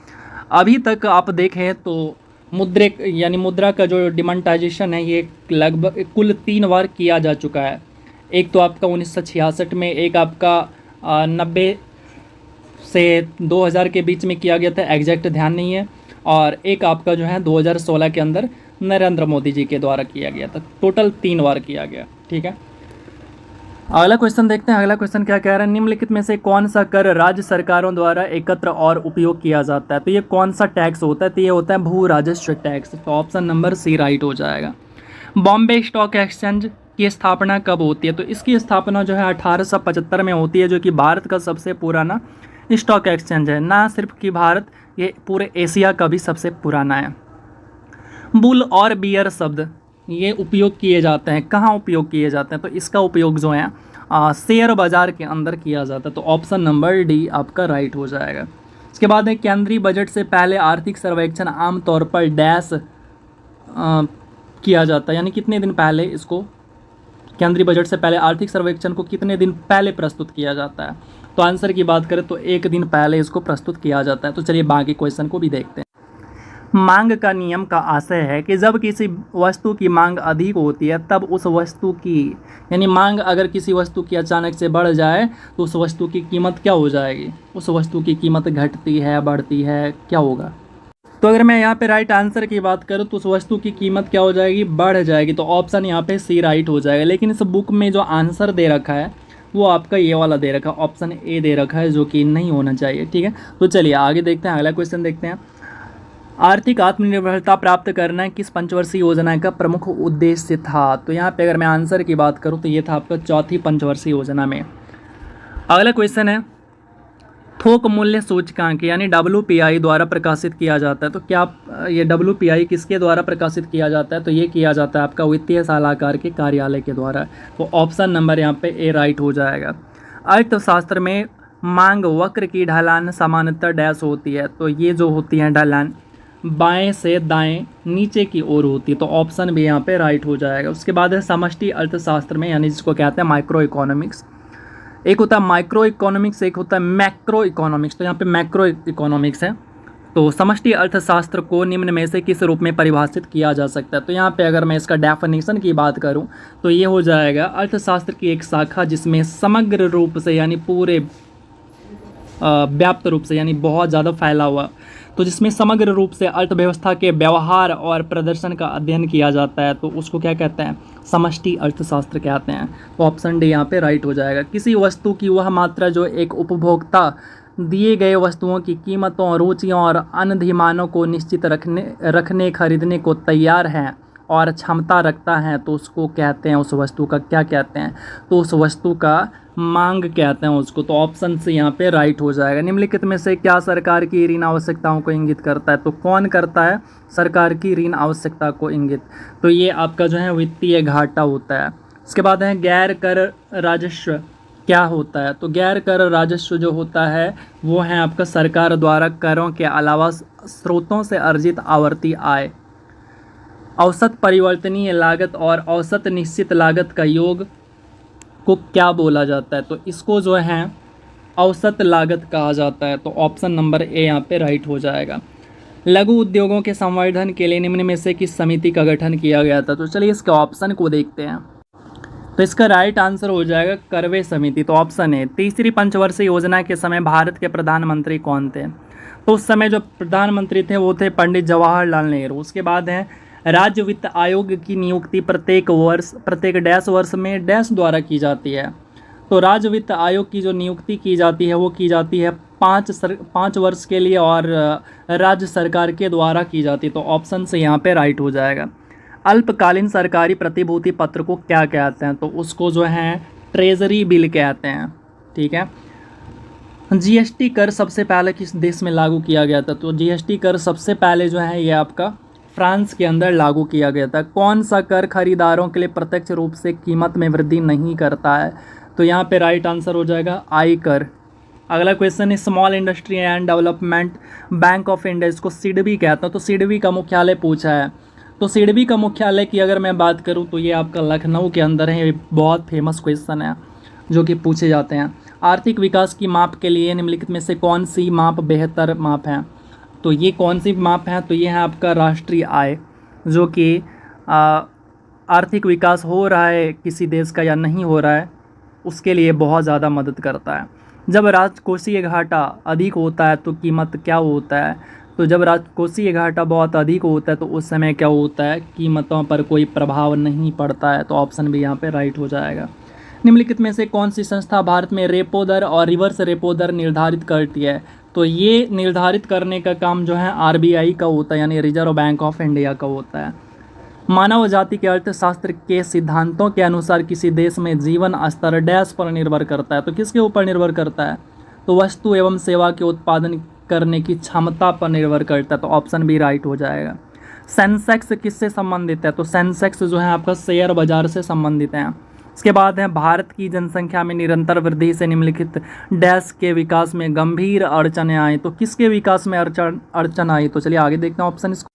[SPEAKER 1] अभी तक आप देखें तो मुद्रा का जो डिमोनेटाइजेशन है ये लगभग कुल 3 बार किया जा चुका है। एक तो आपका 1966 में, एक आपका 90 से 2000 के बीच में किया गया था, एग्जैक्ट ध्यान नहीं है, और एक आपका जो है 2016 के अंदर नरेंद्र मोदी जी के द्वारा किया गया था। टोटल 3 बार किया गया। ठीक है, अगला क्वेश्चन देखते हैं। अगला क्वेश्चन क्या कह रहा है? निम्नलिखित में से कौन सा कर राज्य सरकारों द्वारा एकत्र और उपयोग किया जाता है? तो ये कौन सा टैक्स होता है? तो ये होता है भू राजस्व टैक्स। तो ऑप्शन नंबर सी राइट हो जाएगा। बॉम्बे स्टॉक एक्सचेंज की स्थापना कब होती है? तो इसकी स्थापना जो है 1875 में होती है, जो कि भारत का सबसे पुराना स्टॉक एक्सचेंज है। ना सिर्फ कि भारत, ये पूरे एशिया का भी सबसे पुराना है। बुल और बियर शब्द ये उपयोग किए जाते हैं, कहाँ उपयोग किए जाते हैं? तो इसका उपयोग जो है शेयर बाजार के अंदर किया जाता है। तो ऑप्शन नंबर डी आपका राइट हो जाएगा। इसके बाद है केंद्रीय बजट से पहले आर्थिक सर्वेक्षण आमतौर पर डैश किया जाता है, यानी कितने दिन पहले इसको, केंद्रीय बजट से पहले आर्थिक सर्वेक्षण को कितने दिन पहले प्रस्तुत किया जाता है? तो आंसर की बात करें तो 1 दिन पहले इसको प्रस्तुत किया जाता है। तो चलिए बाकी क्वेश्चन को भी देखते हैं। मांग का नियम का आशय है कि जब किसी वस्तु की मांग अधिक होती है तब उस वस्तु की, यानी मांग अगर किसी वस्तु की अचानक से बढ़ जाए तो उस वस्तु की कीमत क्या हो जाएगी? उस वस्तु की कीमत घटती है, बढ़ती है, क्या होगा? तो अगर मैं यहाँ पे राइट आंसर की बात करूँ तो उस वस्तु की कीमत क्या हो जाएगी? बढ़ जाएगी। तो ऑप्शन यहाँ पे सी राइट हो जाएगा। लेकिन इस बुक में जो आंसर दे रखा है वो आपका ये वाला दे रखा है, ऑप्शन ए दे रखा है, जो कि नहीं होना चाहिए। ठीक है, तो चलिए आगे देखते हैं। अगला क्वेश्चन देखते हैं। आर्थिक आत्मनिर्भरता प्राप्त करना किस पंचवर्षीय योजना का प्रमुख उद्देश्य था? तो यहाँ पे अगर मैं आंसर की बात करूँ तो ये था आपका चौथी पंचवर्षीय योजना में। अगला क्वेश्चन है, थोक मूल्य सूचकांक यानी WPI द्वारा प्रकाशित किया जाता है। तो क्या ये WPI किसके द्वारा प्रकाशित किया जाता है? तो ये किया जाता है आपका वित्तीय सलाहकार के कार्यालय के द्वारा। तो ऑप्शन नंबर यहाँ पे ए राइट हो जाएगा। अर्थशास्त्र में मांग वक्र की ढलान सामान्यतः डैश होती है। तो ये जो होती है ढलान बाएं से दाएं नीचे की ओर होती है। तो ऑप्शन भी यहाँ पे राइट हो जाएगा। उसके बाद है समष्टि अर्थशास्त्र में, यानी जिसको कहते हैं माइक्रो इकोनॉमिक्स। एक होता है माइक्रो इकोनॉमिक्स, एक होता है मैक्रो इकोनॉमिक्स। तो यहाँ पे मैक्रो इकोनॉमिक्स है। तो समष्टि अर्थशास्त्र को निम्न में से किस रूप में परिभाषित किया जा सकता है? तो यहाँ पे अगर मैं इसका डेफिनेशन की बात करूँ तो ये हो जाएगा अर्थशास्त्र की एक शाखा जिसमें समग्र रूप से, यानी पूरे व्याप्त रूप से, यानी बहुत ज़्यादा फैला हुआ, तो जिसमें समग्र रूप से अर्थव्यवस्था के व्यवहार और प्रदर्शन का अध्ययन किया जाता है, तो उसको क्या कहते हैं? समष्टि अर्थशास्त्र कहते हैं। तो ऑप्शन डी यहाँ पे राइट हो जाएगा। किसी वस्तु की वह मात्रा जो एक उपभोक्ता दिए गए वस्तुओं की कीमतों, रुचियों और अनुधिमानों को निश्चित रखने खरीदने को तैयार है और क्षमता रखता है, तो उसको कहते हैं, उस वस्तु का क्या कहते हैं? तो उस वस्तु का मांग कहते हैं उसको। तो ऑप्शन से यहाँ पे राइट हो जाएगा। निम्नलिखित में से क्या सरकार की ऋण आवश्यकताओं को इंगित करता है? तो कौन करता है सरकार की ऋण आवश्यकता को इंगित? तो ये आपका जो है वित्तीय घाटा होता है। इसके बाद है गैर कर राजस्व क्या होता है? तो गैर कर राजस्व जो होता है वो है आपका सरकार द्वारा करों के अलावा स्रोतों से अर्जित आवर्ती आय। औसत परिवर्तनीय लागत और औसत निश्चित लागत का योग को क्या बोला जाता है? तो इसको जो है औसत लागत कहा जाता है। तो ऑप्शन नंबर ए यहाँ पे राइट हो जाएगा। लघु उद्योगों के संवर्धन के लिए निम्न में से किस समिति का गठन किया गया था? तो चलिए इसके ऑप्शन को देखते हैं। तो इसका राइट आंसर हो जाएगा करवे समिति। तो ऑप्शन है। तीसरी पंचवर्षीय योजना के समय भारत के प्रधानमंत्री कौन थे? तो उस समय जो प्रधानमंत्री थे वो थे पंडित जवाहरलाल नेहरू। उसके बाद है राज्य वित्त आयोग की नियुक्ति प्रत्येक डैश वर्ष में डैश द्वारा की जाती है। तो राज्य वित्त आयोग की जो नियुक्ति की जाती है वो की जाती है 5 वर्ष के लिए और राज्य सरकार के द्वारा की जाती है। तो ऑप्शन से यहाँ पे राइट हो जाएगा। अल्पकालीन सरकारी प्रतिभूति पत्र को क्या कहते हैं? तो उसको जो है ट्रेजरी बिल कहते हैं। ठीक है। जीएसटी कर सबसे पहले किस देश में लागू किया गया था? तो जीएसटी कर सबसे पहले जो है ये आपका फ्रांस के अंदर लागू किया गया था। कौन सा कर खरीदारों के लिए प्रत्यक्ष रूप से कीमत में वृद्धि नहीं करता है? तो यहाँ पे राइट आंसर हो जाएगा आयकर। अगला क्वेश्चन है small industry and development bank of India, इसको सिडबी कहते हैं। तो सिडबी का मुख्यालय पूछा है। तो सिडबी का मुख्यालय की अगर मैं बात करूं तो ये आपका लखनऊ के अंदर है। ये बहुत फेमस क्वेश्चन है जो कि पूछे जाते हैं। आर्थिक विकास की माप के लिए निम्नलिखित में से कौन सी माप बेहतर माप है? तो ये कौन सी माप है? तो ये है आपका राष्ट्रीय आय, जो कि आर्थिक विकास हो रहा है किसी देश का या नहीं हो रहा है उसके लिए बहुत ज़्यादा मदद करता है। जब राजकोषीय घाटा अधिक होता है तो कीमत क्या होता है? तो जब राजकोषीय घाटा बहुत अधिक होता है तो उस समय क्या होता है? कीमतों पर कोई प्रभाव नहीं पड़ता है। तो ऑप्शन भी यहाँ पे राइट हो जाएगा। निम्नलिखित में से कौन सी संस्था भारत में रेपो दर और रिवर्स रेपो दर निर्धारित करती है? तो ये निर्धारित करने का काम जो है आरबीआई का होता है, यानी रिजर्व बैंक ऑफ इंडिया का होता है। मानव जाति के अर्थशास्त्र के सिद्धांतों के अनुसार किसी देश में जीवन स्तर डैश पर निर्भर करता है। तो किसके ऊपर निर्भर करता है? तो वस्तु एवं सेवा के उत्पादन करने की क्षमता पर निर्भर करता है। तो ऑप्शन भी राइट हो जाएगा। सेंसेक्स किससे संबंधित है? तो सेंसेक्स जो है आपका शेयर बाजार से संबंधित है। इसके बाद है भारत की जनसंख्या में निरंतर वृद्धि से निम्नलिखित डैश के विकास में गंभीर अड़चनें आई। तो किसके विकास में अड़चन आई? तो चलिए आगे देखते हैं ऑप्शन इसको।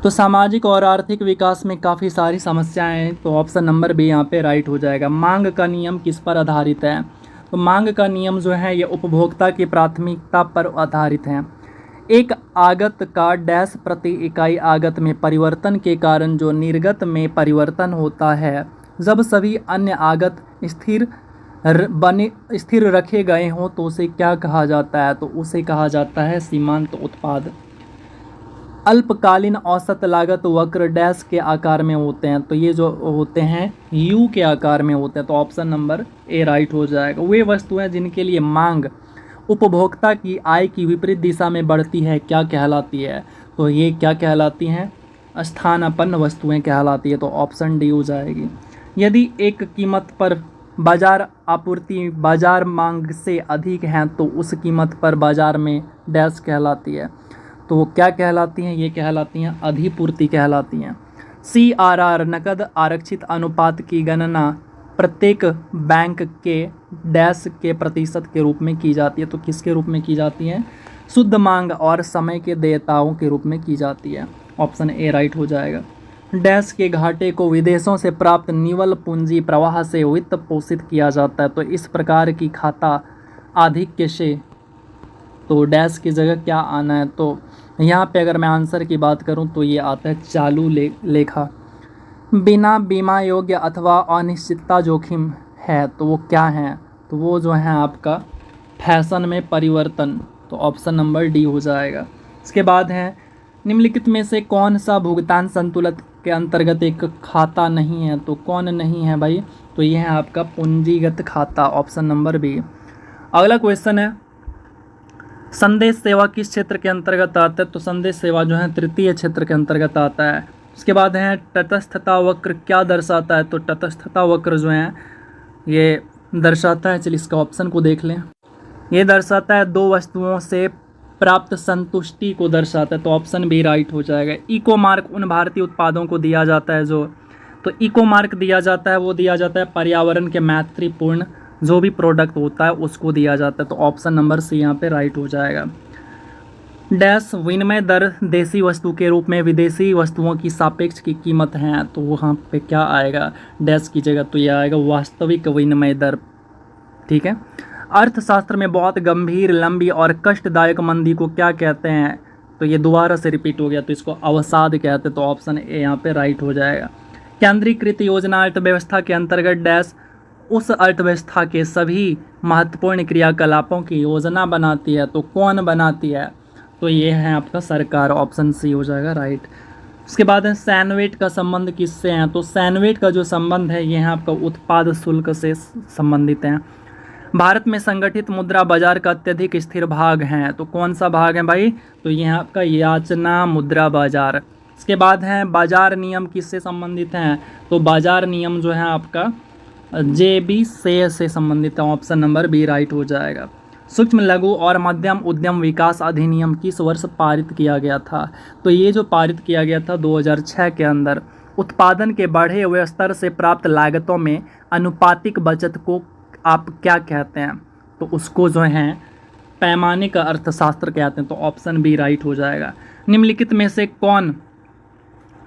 [SPEAKER 1] तो सामाजिक और आर्थिक विकास में काफ़ी सारी समस्याएं हैं। तो ऑप्शन नंबर भी यहाँ पे राइट हो जाएगा। मांग का नियम किस पर आधारित है? तो मांग का नियम जो है ये उपभोक्ता की प्राथमिकता पर आधारित है। एक आगत का डैश प्रति इकाई आगत में परिवर्तन के कारण जो निर्गत में परिवर्तन होता है, जब सभी अन्य आगत स्थिर रखे गए हों तो उसे क्या कहा जाता है? तो उसे कहा जाता है सीमांत उत्पाद। अल्पकालीन औसत लागत वक्र डैश के आकार में होते हैं। तो ये जो होते हैं यू के आकार में होते हैं। तो ऑप्शन नंबर ए राइट हो जाएगा। वे वस्तुएं जिनके लिए मांग उपभोक्ता की आय की विपरीत दिशा में बढ़ती है क्या कहलाती है? तो ये क्या कहलाती हैं? स्थानापन्न वस्तुएं कहलाती है। तो ऑप्शन डी हो जाएगी। यदि एक कीमत पर बाजार आपूर्ति बाजार मांग से अधिक है तो उस कीमत पर बाजार में डैश कहलाती है। तो वो क्या कहलाती हैं? ये कहलाती हैं अधिपूर्ति कहलाती हैं। CRR नकद आरक्षित अनुपात की गणना प्रत्येक बैंक के डैश के प्रतिशत के रूप में की जाती है। तो किसके रूप में की जाती है? शुद्ध मांग और समय के देयताओं के रूप में की जाती है। ऑप्शन ए राइट हो जाएगा। डैश के घाटे को विदेशों से प्राप्त निवल पूंजी प्रवाह से वित्त पोषित किया जाता है। तो इस प्रकार की खाता आधिक्य से तो डैश की जगह क्या आना है? तो यहाँ पे अगर मैं आंसर की बात करूँ तो ये आता है चालू लेखा। बिना बीमा योग्य अथवा अनिश्चितता जोखिम है तो वो क्या है? तो वो जो है आपका फैशन में परिवर्तन। तो ऑप्शन नंबर डी हो जाएगा। इसके बाद है निम्नलिखित में से कौन सा भुगतान संतुलन के अंतर्गत एक खाता नहीं है? तो कौन नहीं है भाई? तो ये है आपका पूंजीगत खाता। Option number B. अगला क्वेश्चन है संदेश सेवा किस क्षेत्र के अंतर्गत आता है? तो संदेश सेवा जो है तृतीय क्षेत्र के अंतर्गत आता है। उसके बाद है तटस्थता वक्र क्या दर्शाता है? तो तटस्थता वक्र जो है ये दर्शाता है, चलिए इसका ऑप्शन को देख लें। ये दर्शाता है दो वस्तुओं से प्राप्त संतुष्टि को दर्शाता है। तो ऑप्शन भी राइट हो जाएगा। इको मार्क उन भारतीय उत्पादों को दिया जाता है जो, तो इको मार्क दिया जाता है वो दिया जाता है पर्यावरण के मैत्रीपूर्ण जो भी प्रोडक्ट होता है उसको दिया जाता है। तो ऑप्शन नंबर सी यहाँ पे राइट हो जाएगा। डैश विनिमय दर देसी वस्तु के रूप में विदेशी वस्तुओं की सापेक्ष की कीमत है। तो वहाँ पे क्या आएगा डैश की जगह? तो यह आएगा वास्तविक विनिमय दर। ठीक है। अर्थशास्त्र में बहुत गंभीर लंबी और कष्टदायक मंदी को क्या कहते हैं? तो ये दोबारा से रिपीट हो गया, तो इसको अवसाद कहते हैं, तो ऑप्शन ए यहाँ पे राइट हो जाएगा। केंद्रीकृत योजना अर्थव्यवस्था के अंतर्गत डैश उस अर्थव्यवस्था के सभी महत्वपूर्ण क्रियाकलापों की योजना बनाती है, तो कौन बनाती है, तो ये है आपका सरकार, ऑप्शन सी हो जाएगा राइट। उसके बाद है सैनवेट का संबंध किससे है, तो सैनवेट का जो संबंध है ये है आपका उत्पाद शुल्क से संबंधित है। भारत में संगठित मुद्रा बाजार का अत्यधिक स्थिर भाग है, तो कौन सा भाग है भाई, तो ये है आपका याचना मुद्रा बाजार। इसके बाद है बाजार नियम किससे संबंधित हैं, तो बाजार नियम जो है आपका JB से संबंधित है, ऑप्शन नंबर बी राइट हो जाएगा। सूक्ष्म लघु और मध्यम उद्यम विकास अधिनियम किस वर्ष पारित किया गया था, तो ये जो पारित किया गया था 2006 के अंदर। उत्पादन के बढ़े हुए स्तर से प्राप्त लागतों में अनुपातिक बचत को आप क्या कहते हैं, तो उसको जो है पैमाने का अर्थशास्त्र कहते हैं, तो ऑप्शन बी राइट हो जाएगा। निम्नलिखित में से कौन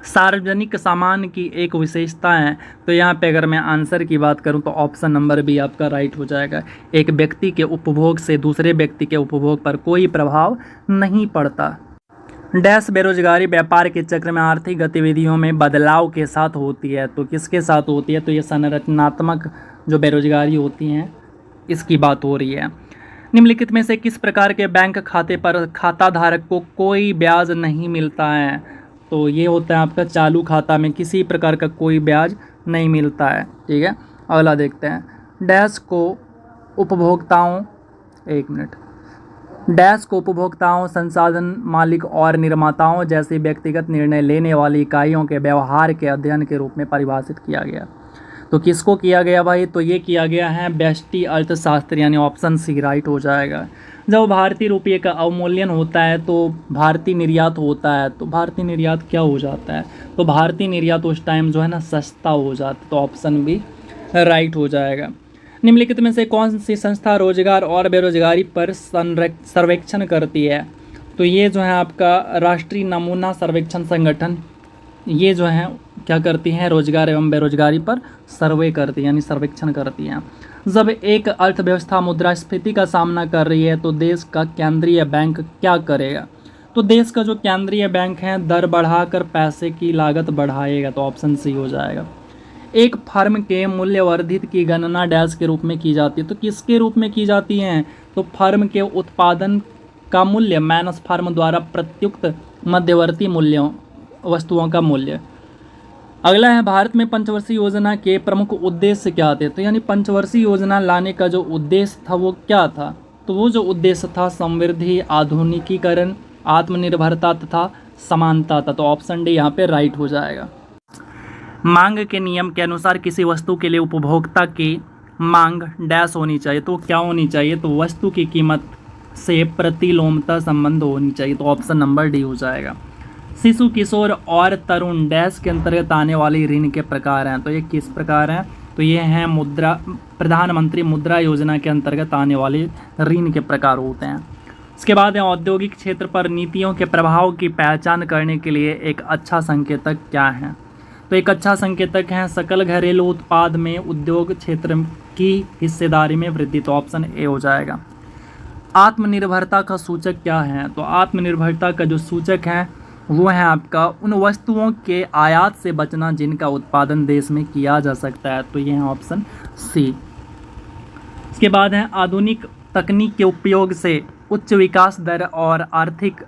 [SPEAKER 1] सार्वजनिक सामान की एक विशेषता है, तो यहाँ पे अगर मैं आंसर की बात करूँ तो ऑप्शन नंबर बी आपका राइट हो जाएगा। एक व्यक्ति के उपभोग से दूसरे व्यक्ति के उपभोग पर कोई प्रभाव नहीं पड़ता। डैश बेरोजगारी व्यापार के चक्र में आर्थिक गतिविधियों में बदलाव के साथ होती है, तो किसके साथ होती है, तो ये संरचनात्मक जो बेरोजगारी होती हैं इसकी बात हो रही है। निम्नलिखित में से किस प्रकार के बैंक खाते पर खाता धारक को कोई ब्याज नहीं मिलता है, तो ये होता है आपका चालू खाता में किसी प्रकार का कोई ब्याज नहीं मिलता है। ठीक है, अगला देखते हैं। डैश को उपभोक्ताओं संसाधन मालिक और निर्माताओं जैसे व्यक्तिगत निर्णय लेने वाली इकाइयों के व्यवहार के अध्ययन के रूप में परिभाषित किया गया, तो किसको किया गया भाई, तो ये किया गया है व्यष्टि अर्थशास्त्र, यानी ऑप्शन सी राइट हो जाएगा। जब भारतीय रुपये का अवमूल्यन होता है तो भारतीय निर्यात होता है, तो भारतीय निर्यात क्या हो जाता है, तो भारतीय निर्यात उस टाइम जो है ना सस्ता हो जाता है, तो ऑप्शन भी राइट हो जाएगा। निम्नलिखित में से कौन सी संस्था रोजगार और बेरोजगारी पर सर्वेक्षण करती है, तो ये जो है आपका राष्ट्रीय नमूना सर्वेक्षण संगठन, ये जो है क्या करती हैं, रोजगार एवं बेरोजगारी पर सर्वे करती है, यानी सर्वेक्षण करती हैं। जब एक अर्थव्यवस्था मुद्रास्फीति का सामना कर रही है तो देश का केंद्रीय बैंक क्या करेगा, तो देश का जो केंद्रीय बैंक है दर बढ़ाकर पैसे की लागत बढ़ाएगा, तो ऑप्शन सी हो जाएगा। एक फर्म के मूल्य वर्धित की गणना डैश के रूप में की जाती है, तो किसके रूप में की जाती है, तो फर्म के उत्पादन का मूल्य माइनस फर्म द्वारा प्रत्युक्त मध्यवर्ती मूल्यों वस्तुओं का मूल्य। अगला है भारत में पंचवर्षीय योजना के प्रमुख उद्देश्य क्या थे, तो यानी पंचवर्षीय योजना लाने का जो उद्देश्य था वो क्या था, तो वो जो उद्देश्य था समृद्धि, आधुनिकीकरण, आत्मनिर्भरता तथा समानता था, तो ऑप्शन डी यहाँ पे राइट हो जाएगा। मांग के नियम के अनुसार किसी वस्तु के लिए उपभोक्ता की मांग डैश होनी चाहिए, तो क्या होनी चाहिए, तो वस्तु की कीमत से प्रतिलोमता संबंध होनी चाहिए, तो ऑप्शन नंबर डी हो जाएगा। शिशु, किशोर और तरुण डैश के अंतर्गत आने वाली ऋण के प्रकार हैं, तो ये किस प्रकार हैं, तो ये हैं प्रधानमंत्री मुद्रा योजना के अंतर्गत आने वाले ऋण के प्रकार होते हैं। इसके बाद है औद्योगिक क्षेत्र पर नीतियों के प्रभाव की पहचान करने के लिए एक अच्छा संकेतक क्या है, तो एक अच्छा संकेतक है सकल घरेलू उत्पाद में उद्योग क्षेत्र की हिस्सेदारी में वृद्धि, तो ऑप्शन ए हो जाएगा। आत्मनिर्भरता का सूचक क्या है, तो आत्मनिर्भरता का जो सूचक है वो है आपका उन वस्तुओं के आयात से बचना जिनका उत्पादन देश में किया जा सकता है, तो ये है ऑप्शन सी। इसके बाद है आधुनिक तकनीक के उपयोग से उच्च विकास दर और आर्थिक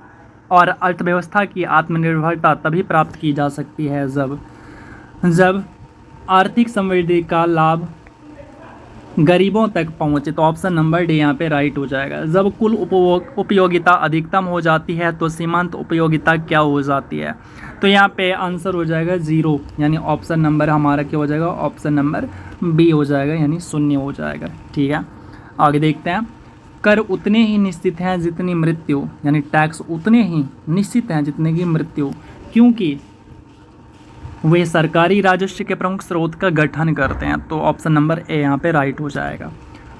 [SPEAKER 1] और अर्थव्यवस्था की आत्मनिर्भरता तभी प्राप्त की जा सकती है जब आर्थिक समृद्धि का लाभ गरीबों तक पहुँचे, तो ऑप्शन नंबर डी यहाँ पे राइट हो जाएगा। जब कुल उपयोगिता अधिकतम हो जाती है तो सीमांत उपयोगिता क्या हो जाती है, तो यहाँ पे आंसर हो जाएगा 0, यानी ऑप्शन नंबर हमारा क्या हो जाएगा, ऑप्शन नंबर बी हो जाएगा, यानी 0 हो जाएगा। ठीक है, आगे देखते हैं। कर उतने ही निश्चित हैं जितनी मृत्यु, यानी टैक्स उतने ही निश्चित हैं जितने की मृत्यु, क्योंकि वे सरकारी राजस्व के प्रमुख स्रोत का गठन करते हैं, तो ऑप्शन नंबर ए यहाँ पे राइट हो जाएगा।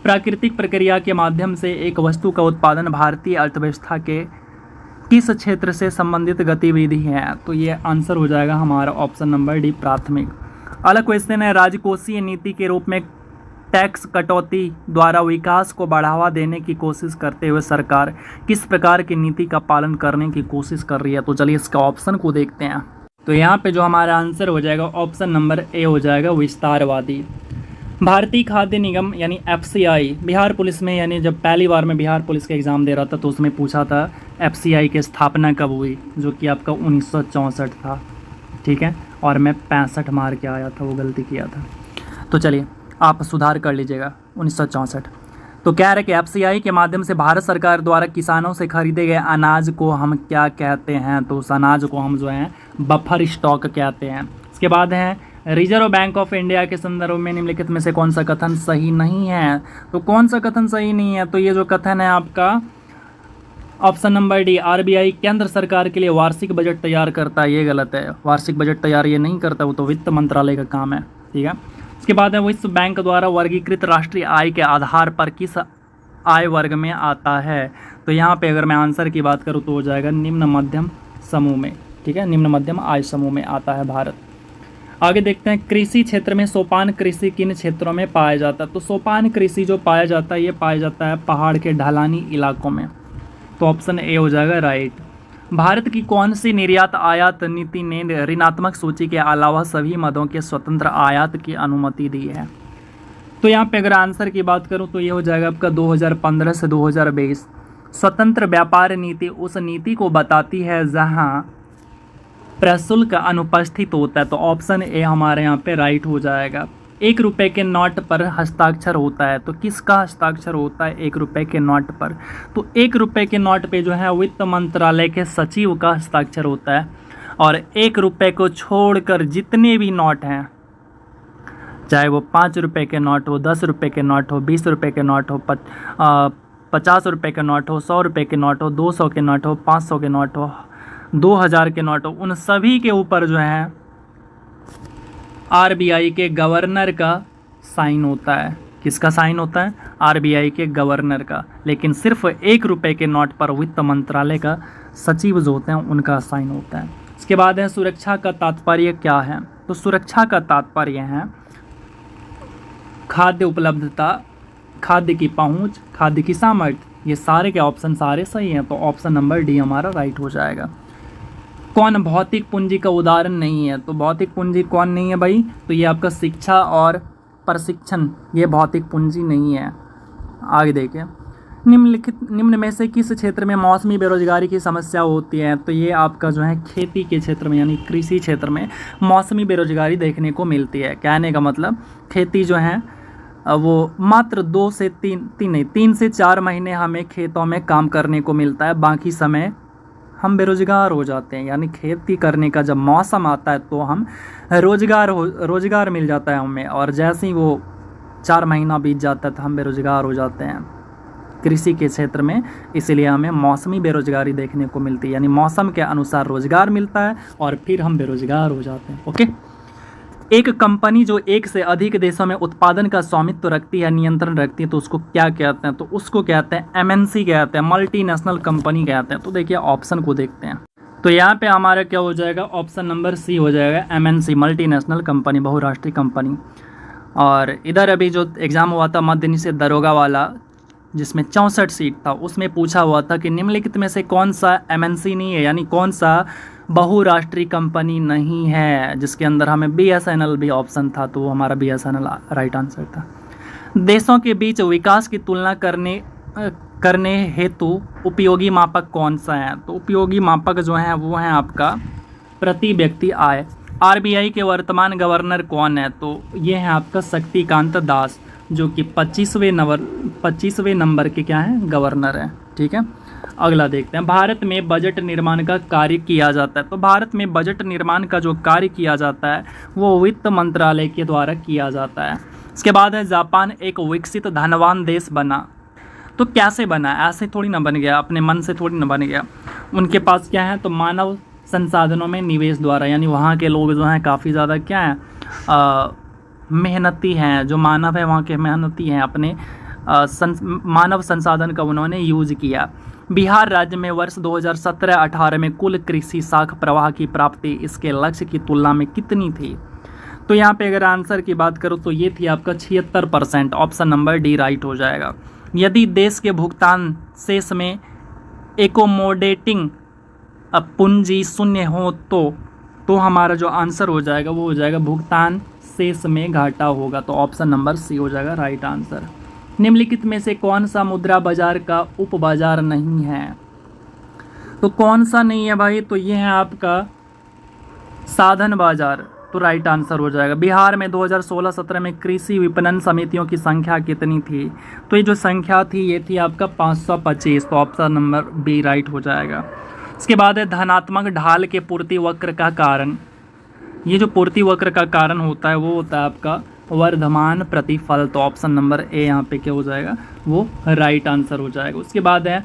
[SPEAKER 1] प्राकृतिक प्रक्रिया के माध्यम से एक वस्तु का उत्पादन भारतीय अर्थव्यवस्था के किस क्षेत्र से संबंधित गतिविधि है, तो ये आंसर हो जाएगा हमारा ऑप्शन नंबर डी प्राथमिक। अगला क्वेश्चन है राजकोषीय नीति के रूप में टैक्स कटौती द्वारा विकास को बढ़ावा देने की कोशिश करते हुए सरकार किस प्रकार की नीति का पालन करने की कोशिश कर रही है? तो चलिए इसका ऑप्शन को देखते हैं। तो यहाँ पे जो हमारा आंसर हो जाएगा ऑप्शन नंबर ए हो जाएगा विस्तारवादी। भारतीय खाद्य निगम यानी एफसीआई बिहार पुलिस में, यानी जब पहली बार मैं बिहार पुलिस का एग्ज़ाम दे रहा था तो उसमें पूछा था एफसीआई की स्थापना कब हुई, जो कि आपका 1964 था, ठीक है, और मैं 65 मार के आया था, वो गलती किया था। तो चलिए आप सुधार कर लीजिएगा 1964। तो कह रहे कि एफसीआई के माध्यम से भारत सरकार द्वारा किसानों से खरीदे गए अनाज को हम क्या कहते हैं? तो उस अनाज को हम जो है बफर स्टॉक कहते हैं। इसके बाद है रिजर्व बैंक ऑफ इंडिया के संदर्भ में निम्नलिखित में से कौन सा कथन सही नहीं है? तो कौन सा कथन सही नहीं है? तो ये जो कथन है आपका ऑप्शन नंबर डी, आरबीआई केंद्र सरकार के लिए वार्षिक बजट तैयार करता है, ये गलत है। वार्षिक बजट तैयार ये नहीं करता, वो तो वित्त मंत्रालय का काम है, ठीक है। इसके बाद है विश्व बैंक द्वारा वर्गीकृत राष्ट्रीय आय के आधार पर किस आय वर्ग में आता है? तो यहाँ पे अगर मैं आंसर की बात करूँ तो हो जाएगा निम्न मध्यम समूह में, ठीक है, निम्न मध्यम आय समूह में आता है भारत। आगे देखते हैं कृषि क्षेत्र में सोपान कृषि किन क्षेत्रों में पाया जाता है? तो सोपान कृषि जो पाया जाता है ये पाया जाता है पहाड़ के ढलानी इलाकों में। तो ऑप्शन ए हो जाएगा राइट। भारत की कौन सी निर्यात आयात नीति ने ऋणात्मक सूची के अलावा सभी मदों के स्वतंत्र आयात की अनुमति दी है? तो यहाँ पे अगर आंसर की बात करूँ तो ये हो जाएगा आपका 2015 से 2020। स्वतंत्र व्यापार नीति उस नीति को बताती है जहाँ प्रशुल्क अनुपस्थित होता है। तो ऑप्शन ए हमारे यहाँ पे राइट हो जाएगा। 1 रुपये के नोट पर हस्ताक्षर होता है, तो किसका हस्ताक्षर होता है 1 रुपये के नोट पर? तो 1 रुपये के नोट पे जो है वित्त मंत्रालय के सचिव का हस्ताक्षर होता है। और 1 रुपये को छोड़कर जितने भी नोट हैं, चाहे वो 5 रुपये के नोट हो, 10 रुपये के नोट हो, 20 रुपये के नोट हो, 50 रुपये के नोट हो, 100 रुपये के नोट हो, 200 के नोट हो, 500 के नोट हो, 2000 के नोट हो, उन सभी के ऊपर जो है आरबीआई के गवर्नर का साइन होता है। किसका साइन होता है? आरबीआई के गवर्नर का। लेकिन सिर्फ 1 रुपये के नोट पर वित्त मंत्रालय का सचिव जो होते हैं उनका साइन होता है। इसके बाद है सुरक्षा का तात्पर्य क्या है? तो सुरक्षा का तात्पर्य है खाद्य उपलब्धता, खाद्य की पहुंच, खाद्य की सामर्थ्य। ये सारे के ऑप्शन सारे सही हैं, तो ऑप्शन नंबर डी हमारा राइट हो जाएगा। कौन भौतिक पूंजी का उदाहरण नहीं है? तो भौतिक पूंजी कौन नहीं है भाई? तो ये आपका शिक्षा और प्रशिक्षण, ये भौतिक पूंजी नहीं है। आगे देखिए, निम्न में से किस क्षेत्र में मौसमी बेरोजगारी की समस्या होती है? तो ये आपका जो है खेती के क्षेत्र में यानी कृषि क्षेत्र में मौसमी बेरोजगारी देखने को मिलती है। कहने का मतलब खेती जो है वो मात्र 2 से 3 से 4 महीने हमें खेतों में काम करने को मिलता है, बाकी समय हम बेरोजगार हो जाते हैं। यानी खेती करने का जब मौसम आता है तो हम रोजगार मिल जाता है हमें, और जैसे ही वो 4 महीना बीत जाता है तो हम बेरोजगार हो जाते हैं कृषि के क्षेत्र में। इसलिए हमें मौसमी बेरोजगारी देखने को मिलती है, यानी मौसम के अनुसार रोजगार मिलता है और फिर हम बेरोजगार हो जाते हैं। ओके, एक कंपनी जो 1 से अधिक देशों में उत्पादन का स्वामित्व रखती है, नियंत्रण रखती है, तो उसको क्या कहते हैं? तो उसको कहते हैं एमएनसी कहते हैं, मल्टीनेशनल कंपनी कहते हैं। तो देखिए ऑप्शन को देखते हैं। तो यहाँ पे हमारा क्या हो जाएगा? ऑप्शन नंबर सी हो जाएगा, एमएनसी मल्टीनेशनल कंपनी, बहुराष्ट्रीय कंपनी। और इधर अभी जो एग्ज़ाम हुआ था मध्य निषेध दरोगा वाला, जिसमें 64 सीट था, उसमें पूछा हुआ था कि निम्नलिखित में से कौन सा एमएनसी नहीं है, यानी कौन सा बहुराष्ट्रीय कंपनी नहीं है, जिसके अंदर हमें बीएसएनएल भी ऑप्शन था, तो वो हमारा बीएसएनएल राइट आंसर था। देशों के बीच विकास की तुलना करने हेतु उपयोगी मापक कौन सा है? तो उपयोगी मापक जो है वो है आपका प्रति व्यक्ति आय। आरबीआई के वर्तमान गवर्नर कौन है? तो ये है आपका शक्तिकांत दास, जो कि 25वें नंबर के क्या है? गवर्नर है, ठीक है। अगला देखते हैं, भारत में बजट निर्माण का कार्य किया जाता है। तो भारत में बजट निर्माण का जो कार्य किया जाता है वो वित्त मंत्रालय के द्वारा किया जाता है। इसके बाद है जापान एक विकसित धनवान देश बना। तो कैसे बना? ऐसे थोड़ी ना बन गया, अपने मन से थोड़ी ना बन गया। उनके पास क्या है? तो मानव संसाधनों में निवेश द्वारा, यानी वहाँ के लोग जो हैं काफ़ी ज़्यादा क्या है, मेहनती हैं। जो मानव है वहाँ के मेहनती हैं, अपने मानव संसाधन का उन्होंने यूज किया। बिहार राज्य में वर्ष 2017-18 में कुल कृषि साख प्रवाह की प्राप्ति इसके लक्ष्य की तुलना में कितनी थी? तो यहाँ पे अगर आंसर की बात करूँ तो ये थी आपका 76%, ऑप्शन नंबर डी राइट हो जाएगा। यदि देश के भुगतान शेष में एकोमोडेटिंग पूंजी शून्य हो तो हमारा जो आंसर हो जाएगा वो हो जाएगा भुगतान शेष में घाटा होगा, तो ऑप्शन नंबर सी हो जाएगा राइट आंसर। निम्नलिखित में से कौन सा मुद्रा बाजार का उप बाजार नहीं है? तो कौन सा नहीं है भाई? तो ये है आपका साधन बाजार, तो राइट आंसर हो जाएगा। बिहार में 2016-17 में कृषि विपणन समितियों की संख्या कितनी थी? तो ये जो संख्या थी ये थी आपका 525, तो ऑप्शन नंबर बी राइट हो जाएगा। इसके बाद है धनात्मक ढाल के पूर्ति वक्र का कारण। ये जो पूर्ति वक्र का कारण होता है वो होता है आपका वर्धमान प्रतिफल, तो ऑप्शन नंबर ए यहाँ पे क्या हो जाएगा, वो राइट आंसर हो जाएगा। उसके बाद है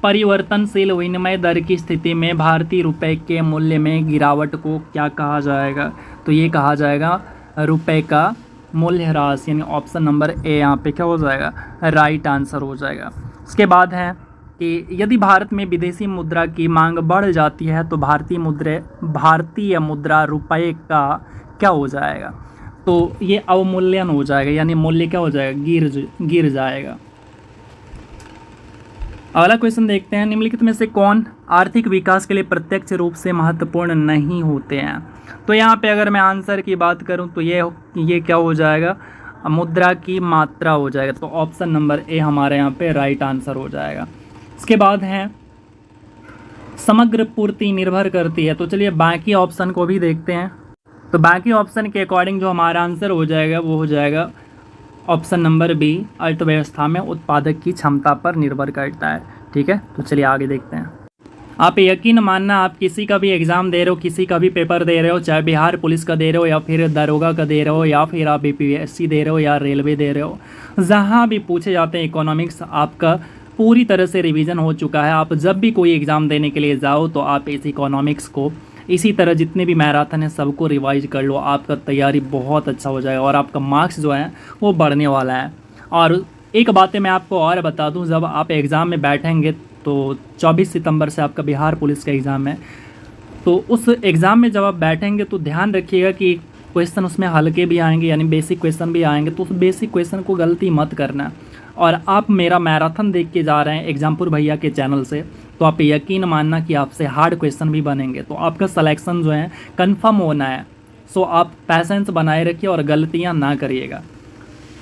[SPEAKER 1] परिवर्तनशील विनिमय दर की स्थिति में भारतीय रुपए के मूल्य में गिरावट को क्या कहा जाएगा? तो ये कहा जाएगा रुपए का मूल्यह्रास, यानी ऑप्शन नंबर ए यहाँ पे क्या हो जाएगा, राइट आंसर हो जाएगा। उसके बाद है कि यदि भारत में विदेशी मुद्रा की मांग बढ़ जाती है तो भारतीय मुद्रा रुपए का क्या हो जाएगा? तो ये अवमूल्यन हो जाएगा, यानी मूल्य क्या हो जाएगा, गिर जाएगा। अगला क्वेश्चन देखते हैं, निम्नलिखित में से कौन आर्थिक विकास के लिए प्रत्यक्ष रूप से महत्वपूर्ण नहीं होते हैं? तो यहाँ पे अगर मैं आंसर की बात करूँ तो ये क्या हो जाएगा, मुद्रा की मात्रा हो जाएगा, तो ऑप्शन नंबर ए हमारे यहाँ पे राइट आंसर हो जाएगा। इसके बाद है समग्र पूर्ति निर्भर करती है, तो चलिए बाकी ऑप्शन को भी देखते हैं। तो बाकी ऑप्शन के अकॉर्डिंग जो हमारा आंसर हो जाएगा वो हो जाएगा ऑप्शन नंबर बी, अर्थव्यवस्था में उत्पादक की क्षमता पर निर्भर करता है। ठीक है, तो चलिए आगे देखते हैं। आप यकीन मानना, आप किसी का भी एग्ज़ाम दे रहे हो, किसी का भी पेपर दे रहे हो, चाहे बिहार पुलिस का दे रहे हो या फिर दरोगा का दे रहे हो या फिर आप बीपीएससी दे रहे हो या रेलवे दे रहे हो, जहाँ भी पूछे जाते हैं इकोनॉमिक्स, आपका पूरी तरह से रिवीजन हो चुका है। आप जब भी कोई एग्ज़ाम देने के लिए जाओ तो आप इस इकोनॉमिक्स को इसी तरह जितने भी मैराथन है सबको रिवाइज कर लो, आपका तैयारी बहुत अच्छा हो जाएगा और आपका मार्क्स जो है वो बढ़ने वाला है। और एक बातें मैं आपको और बता दूं, जब आप एग्ज़ाम में बैठेंगे तो 24 सितंबर से आपका बिहार पुलिस का एग्ज़ाम है, तो उस एग्ज़ाम में जब आप बैठेंगे तो ध्यान रखिएगा कि क्वेश्चन उसमें हल्के भी आएंगे, यानी बेसिक क्वेश्चन भी आएंगे, तो उस बेसिक क्वेश्चन को गलती मत करना। और आप मेरा मैराथन देख के जा रहे हैं एग्जामपुर भैया के चैनल से, तो आप यकीन मानना कि आपसे हार्ड क्वेश्चन भी बनेंगे, तो आपका सिलेक्शन जो है कंफर्म होना है। सो आप पैसेंस बनाए रखिए और गलतियां ना करिएगा।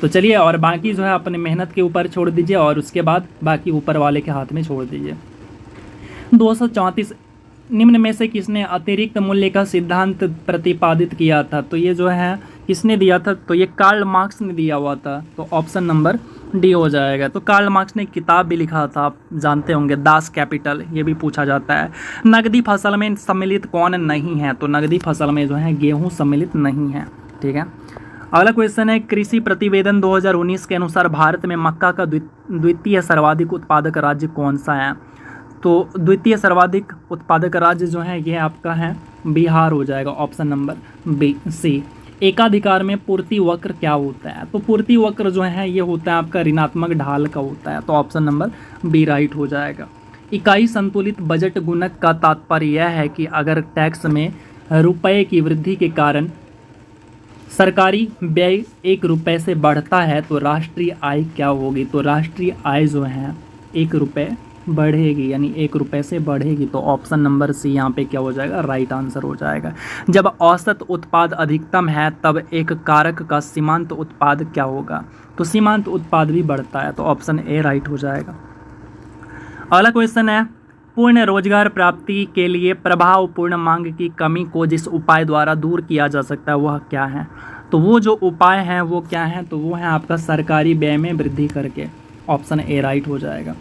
[SPEAKER 1] तो चलिए, और बाकी जो है अपनी मेहनत के ऊपर छोड़ दीजिए और उसके बाद बाकी ऊपर वाले के हाथ में छोड़ दीजिए। 234 निम्न में से किसने अतिरिक्त मूल्य का सिद्धांत प्रतिपादित किया था? तो ये जो है किसने दिया था? तो ये कार्ल मार्क्स ने दिया हुआ था, तो ऑप्शन नंबर डी हो जाएगा। तो कार्ल मार्क्स ने एक किताब भी लिखा था, आप जानते होंगे, दास कैपिटल, ये भी पूछा जाता है। नकदी फसल में सम्मिलित कौन नहीं है? तो नकदी फसल में जो है गेहूं सम्मिलित नहीं है। ठीक है, अगला क्वेश्चन है, कृषि प्रतिवेदन 2019 के अनुसार भारत में मक्का का द्वितीय सर्वाधिक उत्पादक राज्य कौन सा है? तो द्वितीय सर्वाधिक उत्पादक राज्य जो है ये आपका है बिहार हो जाएगा, ऑप्शन नंबर बी सी। एकाधिकार में पूर्ति वक्र क्या होता है? तो पूर्ति वक्र जो है ये होता है आपका ऋणात्मक ढाल का होता है, तो ऑप्शन नंबर बी राइट हो जाएगा। इकाई संतुलित बजट गुणक का तात्पर्य यह है कि अगर टैक्स में रुपए की वृद्धि के कारण सरकारी व्यय 1 रुपये से बढ़ता है तो राष्ट्रीय आय क्या होगी? तो राष्ट्रीय आय जो है 1 रुपये बढ़ेगी, यानी 1 रुपये से बढ़ेगी, तो ऑप्शन नंबर सी यहाँ पे क्या हो जाएगा, राइट आंसर हो जाएगा। जब औसत उत्पाद अधिकतम है तब एक कारक का सीमांत उत्पाद क्या होगा? तो सीमांत उत्पाद भी बढ़ता है, तो ऑप्शन ए राइट हो जाएगा। अगला क्वेश्चन है, पूर्ण रोजगार प्राप्ति के लिए प्रभावपूर्ण मांग की कमी को जिस उपाय द्वारा दूर किया जा सकता है वह क्या है? तो वो जो उपाय हैं वो क्या है? तो वो है आपका सरकारी व्यय में वृद्धि करके, ऑप्शन ए राइट हो जाएगा।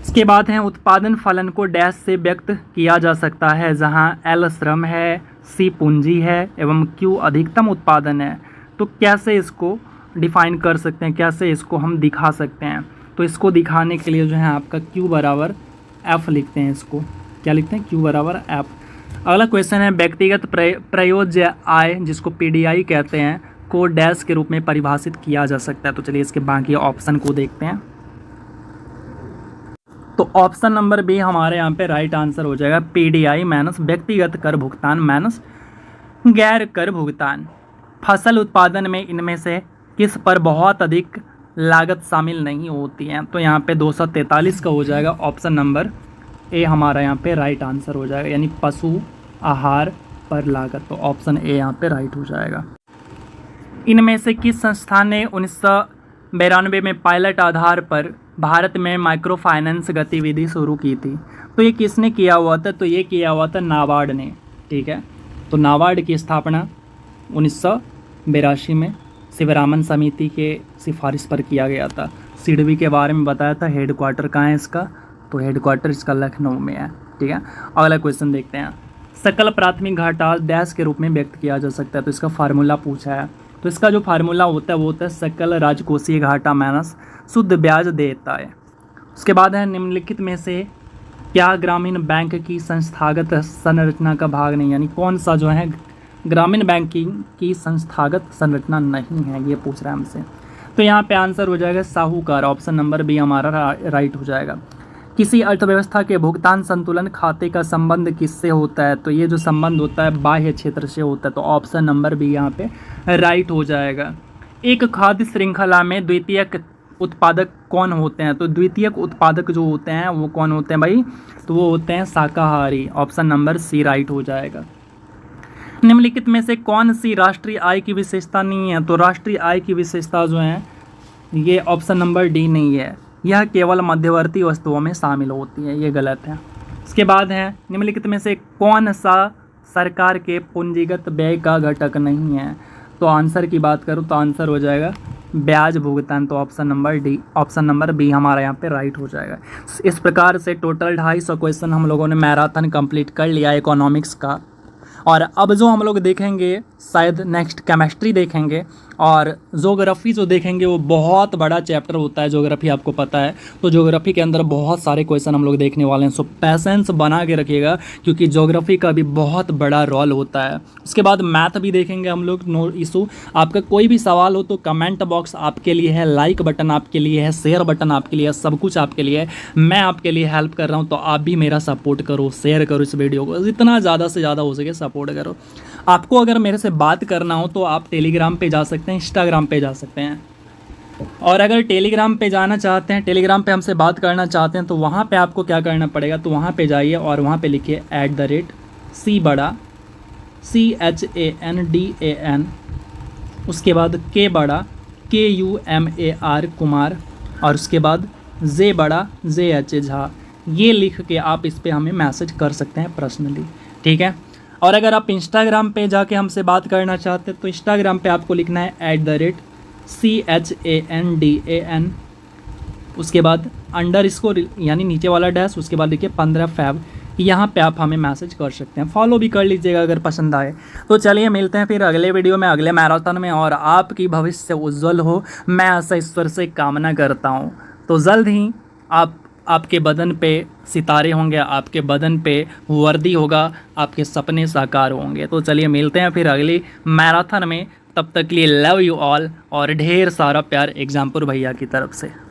[SPEAKER 1] इसके बाद है, उत्पादन फलन को डैश से व्यक्त किया जा सकता है, जहां एल श्रम है, सी पूंजी है एवं क्यू अधिकतम उत्पादन है। तो कैसे इसको डिफाइन कर सकते हैं, कैसे इसको हम दिखा सकते हैं? तो इसको दिखाने के लिए जो है आपका क्यू बराबर एफ लिखते हैं, इसको क्या लिखते हैं, क्यू बराबर एफ। अगला क्वेश्चन है, व्यक्तिगत प्रयोज्य आय जिसको पीडीआई कहते हैं को डैश के रूप में परिभाषित किया जा सकता है। तो चलिए इसके बाकी ऑप्शन को देखते हैं। तो ऑप्शन नंबर बी हमारे यहाँ पे राइट आंसर हो जाएगा, पीडीआई माइनस व्यक्तिगत कर भुगतान माइनस गैर कर भुगतान। फसल उत्पादन में इनमें से किस पर बहुत अधिक लागत शामिल नहीं होती है? तो यहाँ पे 243 का हो जाएगा ऑप्शन नंबर ए हमारा यहाँ पे राइट आंसर हो जाएगा, यानी पशु आहार पर लागत। तो ऑप्शन ए यहाँ पे राइट हो जाएगा। इनमें से किस संस्था ने 1992 में पायलट आधार पर भारत में माइक्रो फाइनेंस गतिविधि शुरू की थी? तो ये किसने किया हुआ था? तो ये किया हुआ था नाबार्ड ने। ठीक है, तो नाबार्ड की स्थापना 1982 में शिवरामन समिति के सिफारिश पर किया गया था। सिडबी के बारे में बताया था, हेडक्वार्टर कहाँ है इसका? तो हेडक्वार्टर इसका लखनऊ में है। ठीक है, अगला क्वेश्चन देखते हैं। सकल प्राथमिक घाटा डैश के रूप में व्यक्त किया जा सकता है? तो इसका फार्मूला पूछा है। तो इसका जो फार्मूला होता है वो होता है सकल राजकोषीय घाटा माइनस शुद्ध ब्याज देता है। उसके बाद है निम्नलिखित में से क्या ग्रामीण बैंक की संस्थागत संरचना का भाग नहीं, यानी कौन सा जो है ग्रामीण बैंकिंग की संस्थागत संरचना नहीं है, ये पूछ रहा है हमसे। तो यहाँ पे आंसर हो जाएगा साहूकार, ऑप्शन नंबर बी हमारा राइट हो जाएगा। किसी अर्थव्यवस्था के भुगतान संतुलन खाते का संबंध किससे होता है? तो ये जो संबंध होता है बाह्य क्षेत्र से होता है। तो ऑप्शन नंबर बी यहाँ पे राइट हो जाएगा। एक खाद्य श्रृंखला में द्वितीयक उत्पादक कौन होते हैं? तो द्वितीयक उत्पादक जो होते हैं वो कौन होते हैं भाई? तो वो होते हैं शाकाहारी, ऑप्शन नंबर सी राइट हो जाएगा। निम्नलिखित में से कौन सी राष्ट्रीय आय की विशेषता नहीं है? तो राष्ट्रीय आय की विशेषता जो है ये ऑप्शन नंबर डी नहीं है, यह केवल मध्यवर्ती वस्तुओं में शामिल होती है, ये गलत है। इसके बाद है निम्नलिखित में से कौन सा सरकार के पूंजीगत व्यय का घटक नहीं है? तो आंसर की बात करूँ तो आंसर हो जाएगा ब्याज भुगतान। तो option number D, option number B हमारा यहाँ पे राइट हो जाएगा। इस प्रकार से टोटल 250 क्वेश्चन हम लोगों ने मैराथन कंप्लीट कर लिया इकोनॉमिक्स का। और अब जो हम लोग देखेंगे शायद नेक्स्ट केमिस्ट्री देखेंगे, और ज्योग्राफी जो देखेंगे वो बहुत बड़ा चैप्टर होता है ज्योग्राफी, आपको पता है। तो ज्योग्राफी के अंदर बहुत सारे क्वेश्चन हम लोग देखने वाले हैं, सो पैसेंस बना के रखिएगा क्योंकि ज्योग्राफी का भी बहुत बड़ा रोल होता है। उसके बाद मैथ भी देखेंगे हम लोग, नो इशू। आपका कोई भी सवाल हो तो कमेंट बॉक्स आपके लिए है, लाइक बटन आपके लिए है, शेयर बटन आपके लिए है, सब कुछ आपके लिए है। मैं आपके लिए हेल्प कर रहा हूँ, तो आप भी मेरा सपोर्ट करो, शेयर करो इस वीडियो को, जितना ज़्यादा से ज़्यादा हो सके सपोर्ट करो। आपको अगर मेरे से बात करना हो तो आप टेलीग्राम पे जा सकते हैं, इंस्टाग्राम पे जा सकते हैं। और अगर टेलीग्राम पे जाना चाहते हैं, टेलीग्राम पे हमसे बात करना चाहते हैं, तो वहाँ पे आपको क्या करना पड़ेगा? तो वहाँ पे जाइए और वहाँ पे लिखिए @C बड़ा CHANDAN, उसके बाद K बड़ा KUMAR कुमार, और उसके बाद J बड़ा JH झा। ये लिख के आप इस पर हमें मैसेज कर सकते हैं पर्सनली, ठीक है। और अगर आप इंस्टाग्राम पे जाके हमसे बात करना चाहते हैं तो इंस्टाग्राम पे आपको लिखना है @CHANDAN, उसके बाद _ यानी नीचे वाला डैश, उसके बाद लिखिए 15 Feb। यहाँ पे आप हमें मैसेज कर सकते हैं, फॉलो भी कर लीजिएगा अगर पसंद आए। तो चलिए मिलते हैं फिर अगले वीडियो में, अगले मैराथन में, और आपकी भविष्य उज्जवल हो, मैं ऐसा ईश्वर से कामना करता हूँ। तो जल्द ही आपके बदन पे सितारे होंगे, आपके बदन पे वर्दी होगा, आपके सपने साकार होंगे। तो चलिए मिलते हैं फिर अगली मैराथन में, तब तक के लिए लव यू ऑल और ढेर सारा प्यार एग्जाम्पुर भैया की तरफ से।